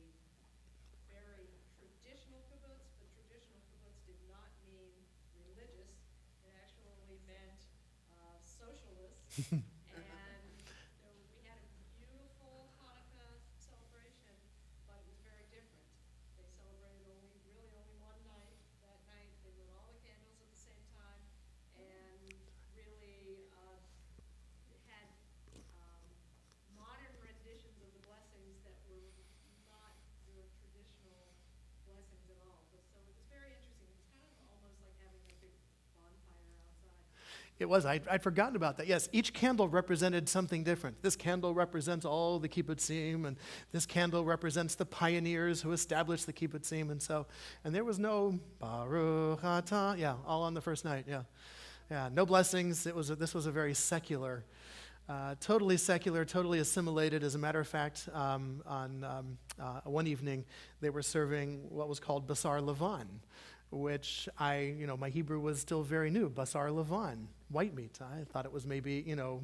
very traditional kibbutz, but traditional kibbutz did not mean religious. It actually meant socialist. And we had a beautiful Hanukkah celebration, but it was very different. They celebrated only one night. That night they lit all the candles at the same time, and really had modern renditions of the blessings that were not your traditional blessings at all. So it was very interesting. It was kind of almost like having a big bonfire outside. It was. I'd forgotten about that. Yes, each candle represented something different. This candle represents all the kibbutzim, and this candle represents the pioneers who established the kibbutzim, and there was no Baruch Atah. Yeah, all on the first night. Yeah, no blessings. This was a very secular, totally secular, totally assimilated. As a matter of fact, on one evening they were serving what was called basar levan, which my Hebrew was still very new. Basar levan, white meat. I thought it was maybe,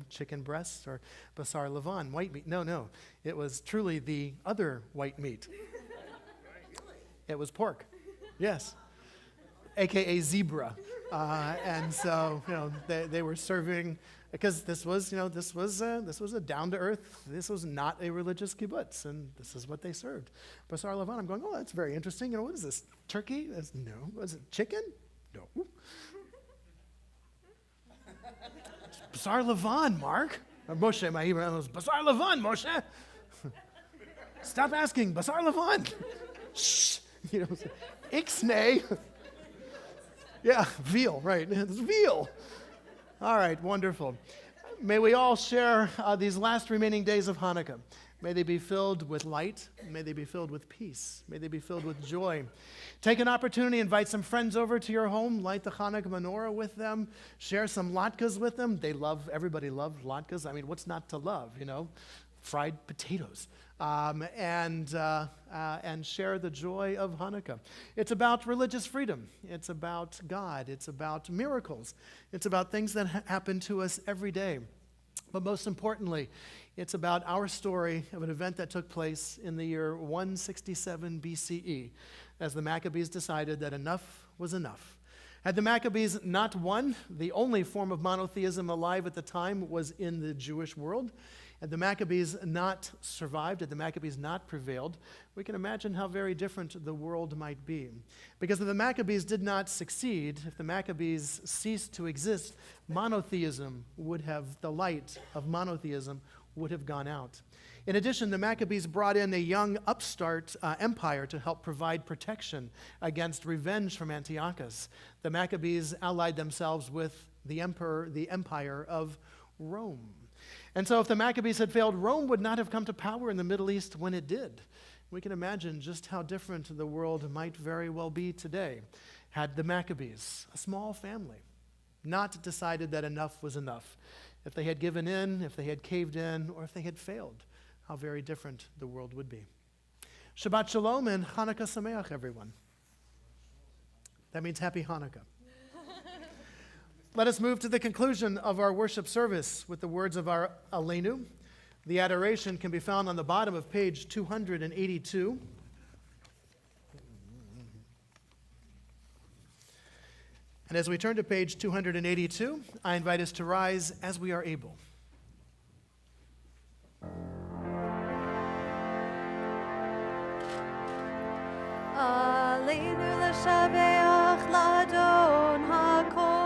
chicken breast or basar levan, white meat. No. It was truly the other white meat. It was pork. Yes. AKA zebra. And so, they were serving, because this was a down-to-earth, this was not a religious kibbutz, and this is what they served. Basar levan, I'm going, oh, that's very interesting. What is this, turkey? No. Was it chicken? No. Basar levan, Mark. Moshe, my Hebrew was, Basar levan, Moshe. Stop asking, Basar levan. Shh. Ixnay. Yeah, veal, right. It's veal. All right, wonderful. May we all share these last remaining days of Hanukkah. May they be filled with light. May they be filled with peace. May they be filled with joy. Take an opportunity, invite some friends over to your home, light the Hanukkah menorah with them, share some latkes with them. Everybody loves latkes. I mean, what's not to love, Fried potatoes. And share the joy of Hanukkah. It's about religious freedom. It's about God. It's about miracles. It's about things that happen to us every day. But most importantly, it's about our story of an event that took place in the year 167 BCE, as the Maccabees decided that enough was enough. Had the Maccabees not won, the only form of monotheism alive at the time was in the Jewish world. Had the Maccabees not survived, had the Maccabees not prevailed, we can imagine how very different the world might be. Because if the Maccabees did not succeed, if the Maccabees ceased to exist, monotheism the light of monotheism would have gone out. In addition, the Maccabees brought in a young upstart empire to help provide protection against revenge from Antiochus. The Maccabees allied themselves with the empire of Rome. And so if the Maccabees had failed, Rome would not have come to power in the Middle East when it did. We can imagine just how different the world might very well be today had the Maccabees, a small family, not decided that enough was enough. If they had given in, if they had caved in, or if they had failed, how very different the world would be. Shabbat Shalom and Hanukkah Sameach, everyone. That means Happy Hanukkah. Let us move to the conclusion of our worship service with the words of our Aleinu. The adoration can be found on the bottom of page 282. And as we turn to page 282, I invite us to rise as we are able. Aleinu l'shabeach l'adon hakol,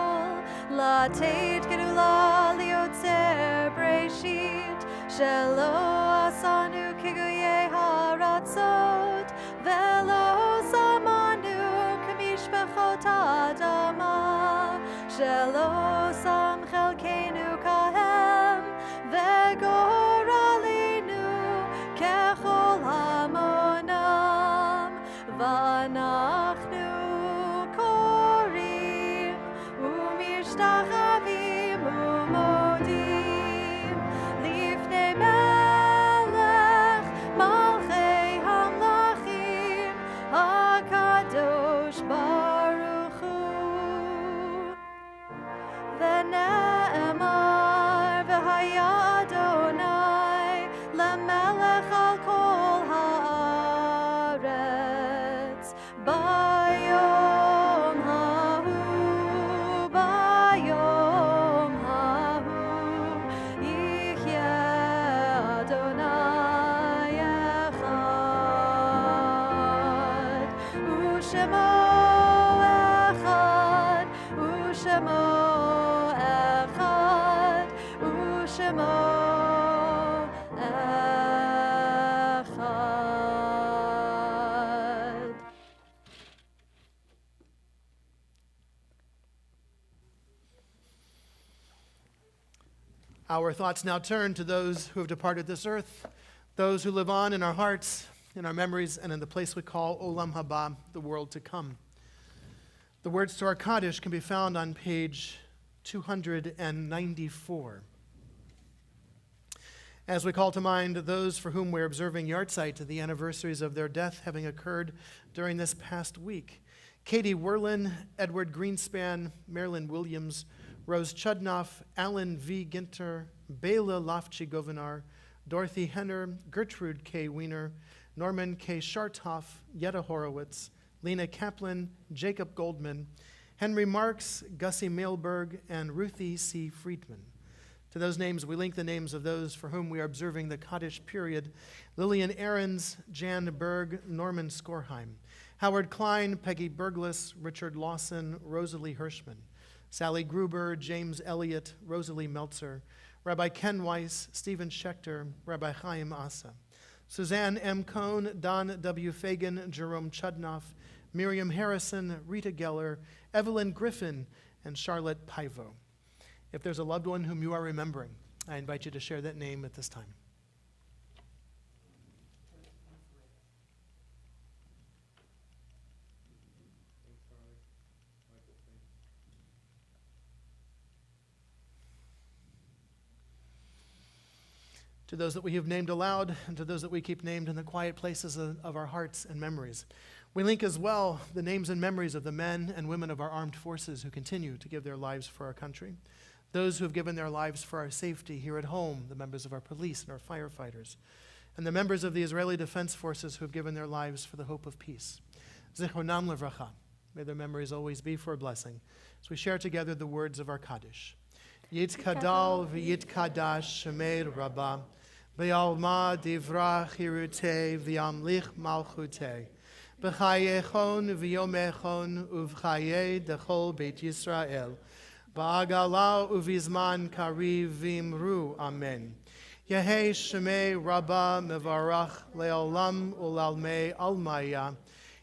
לתת גדולה ליוצר בראשית, שלא עשנו כגויי הארצות, ולא שמנו כמשפחות האדמה, שלא שם חלקנו כהם, וגורלנו ככל המונם, ואנחנו קוראים ומשתחווים ומודים לפני מלך מלכי המלכים הקדוש ברוך הוא. ונאמר והיה אדוני למלך על כל הארץ ביום ההוא, ביום ההוא יחיה אדוני אחד, ושמו אחד, ושמו אחד, ושמו אחד. Our thoughts now turn to those who have departed this earth, those who live on in our hearts, in our memories, and in the place we call Olam Haba, the world to come. The words to our Kaddish can be found on page 294. As we call to mind those for whom we're observing yahrzeit, the anniversaries of their death having occurred during this past week. Katie Werlin, Edward Greenspan, Marilyn Williams, Rose Chudnoff, Alan V. Ginter, Bela Lofchi-Govinar, Dorothy Henner, Gertrude K. Wiener, Norman K. Scharthoff, Yetta Horowitz, Lena Kaplan, Jacob Goldman, Henry Marks, Gussie Mailberg, and Ruthie C. Friedman. To those names, we link the names of those for whom we are observing the Kaddish period: Lillian Ahrens, Jan Berg, Norman Skorheim, Howard Klein, Peggy Berglis, Richard Lawson, Rosalie Hirschman, Sally Gruber, James Elliott, Rosalie Meltzer, Rabbi Ken Weiss, Stephen Schechter, Rabbi Chaim Asa, Suzanne M. Cohn, Don W. Fagan, Jerome Chudnoff, Miriam Harrison, Rita Geller, Evelyn Griffin, and Charlotte Paivo. If there's a loved one whom you are remembering, I invite you to share that name at this time. to those that we have named aloud, and to those that we keep named in the quiet places of our hearts and memories. We link as well the names and memories of the men and women of our armed forces who continue to give their lives for our country, those who have given their lives for our safety here at home, the members of our police and our firefighters, and the members of the Israeli Defense Forces who have given their lives for the hope of peace. Zichronam levracha. May their memories always be for a blessing. As we share together the words of our Kaddish. Yit kadal v'yit kadash shemei rabbah, v'yalma divra chirute v'yamlich malchute, b'chayechon v'yomechon uv'chaye dechol Beit Yisrael, ba'agala uvizman kariv v'imru amen. Yehei shemei rabbah mevarach le'olam ulalmei almaya,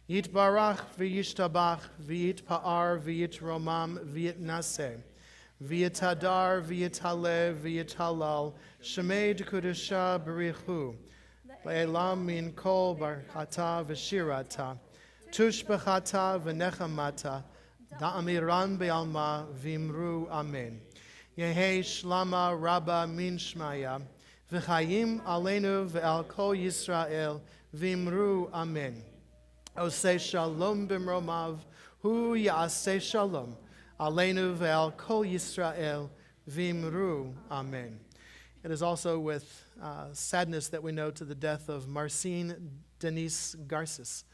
Yitbarach v'yishtabach v'yitpa'ar v'yitromam v'yitnaseh, v'yitadar v'yitale v'yithalal, shemei d'kudusha b'richu, le'elam min kol barchata v'shirata, tush b'chata v'nechamata, da'amiran be'alma v'imru amen. Yehei shlama rabba min shmaya, v'chayim aleinu ve'al kol Yisrael v'imru amen. Oseh shalom b'mromav, hu ya'aseh shalom, aleinu ve'al kol Yisrael v'imru amen. It is also with sadness that we note the death of Marcine Denise Garces,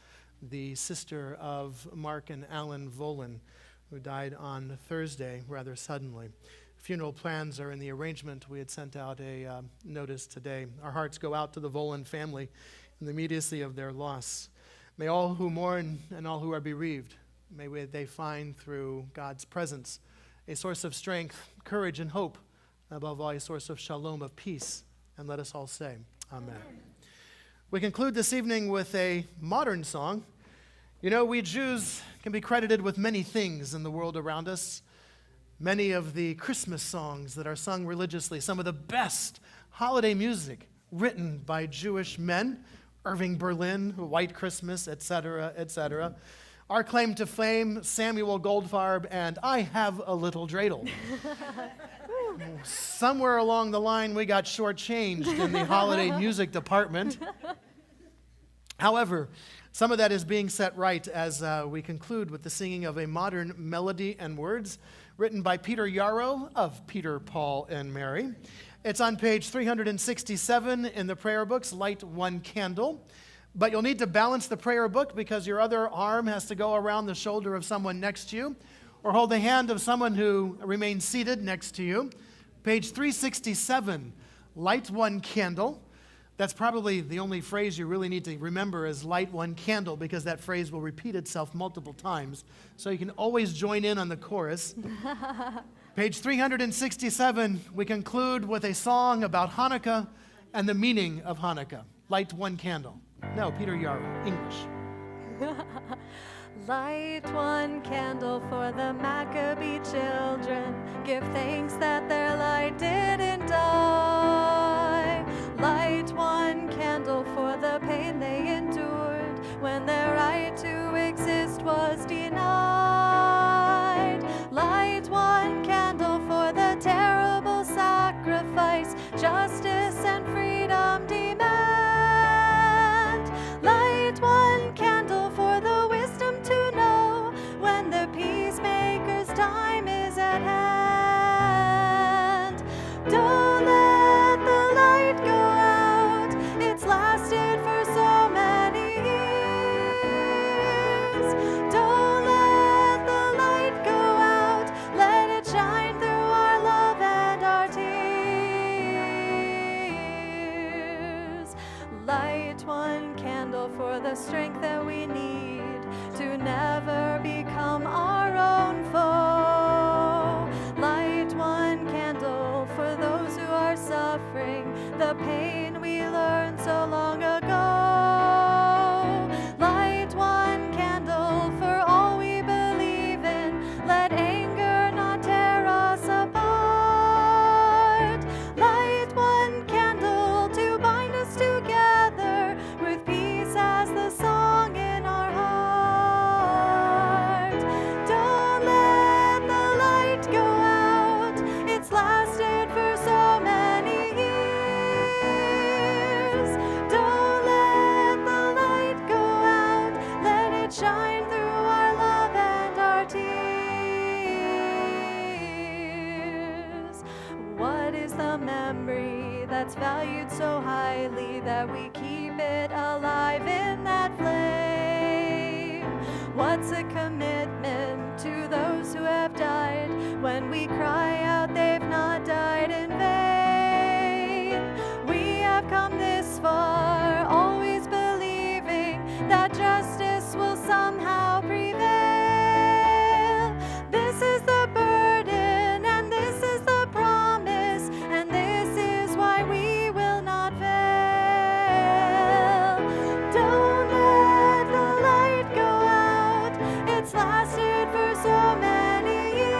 the sister of Mark and Alan Volin, who died on Thursday rather suddenly. Funeral plans are in the arrangement. We had sent out a notice today. Our hearts go out to the Volin family in the immediacy of their loss. May all who mourn and all who are bereaved, they find through God's presence a source of strength, courage, and hope, above all a source of shalom, of peace. And let us all say, Amen. We conclude this evening with a modern song. You know, we Jews can be credited with many things in the world around us. Many of the Christmas songs that are sung religiously, some of the best holiday music written by Jewish men, Irving Berlin, White Christmas, etc., etc. Our claim to fame, Samuel Goldfarb, and I Have a Little Dreidel. Somewhere along the line, we got shortchanged in the holiday music department. However, some of that is being set right as we conclude with the singing of a modern melody and words written by Peter Yarrow of Peter, Paul, and Mary. It's on page 367 in the prayer books, Light One Candle. But you'll need to balance the prayer book because your other arm has to go around the shoulder of someone next to you or hold the hand of someone who remains seated next to you. Page 367, Light One Candle. That's probably the only phrase you really need to remember is light one candle because that phrase will repeat itself multiple times. So you can always join in on the chorus. Page 367, we conclude with a song about Hanukkah and the meaning of Hanukkah. Light one candle. No, Peter Yarrow, English. Light one candle for the Maccabee children. Give thanks that their light didn't die. Light one candle for the pain they endured when their right to exist was denied. Light one candle for the terrible sacrifice justice and freedom demand. Light one candle for the wisdom to know when the peacemaker's time is at hand. Don't let the light go out, it's lasted for so many years. Don't let the light go out, let it shine through our love and our tears. Light one candle for the strength that we need to never become our own foe. Light one candle for those who are suffering the pain we learned so long ago. Light one candle for all we believe in. Let anger not tear us apart. Light one candle to bind us together with peace as the song in our heart. Don't let the light go out, it's lasted for so many years. shine through our love and our tears. What is the memory that's valued so highly that we keep it alive in that flame? What's a commitment to those who have died when we cry out they've not died in vain? We have come this far, always believing that justice will somehow prevail. This is the burden, and this is the promise, and this is why we will not fail. Don't let the light go out. It's lasted for so many years.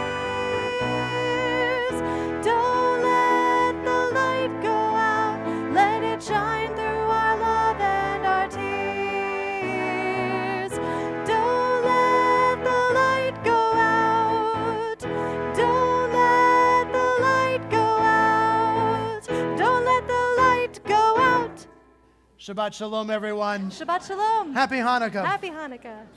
Don't let the light go out. Let it shine through our love and our tears. Don't let the light go out. Don't let the light go out. Don't let the light go out. Shabbat Shalom, everyone. Shabbat Shalom. Happy Hanukkah. Happy Hanukkah.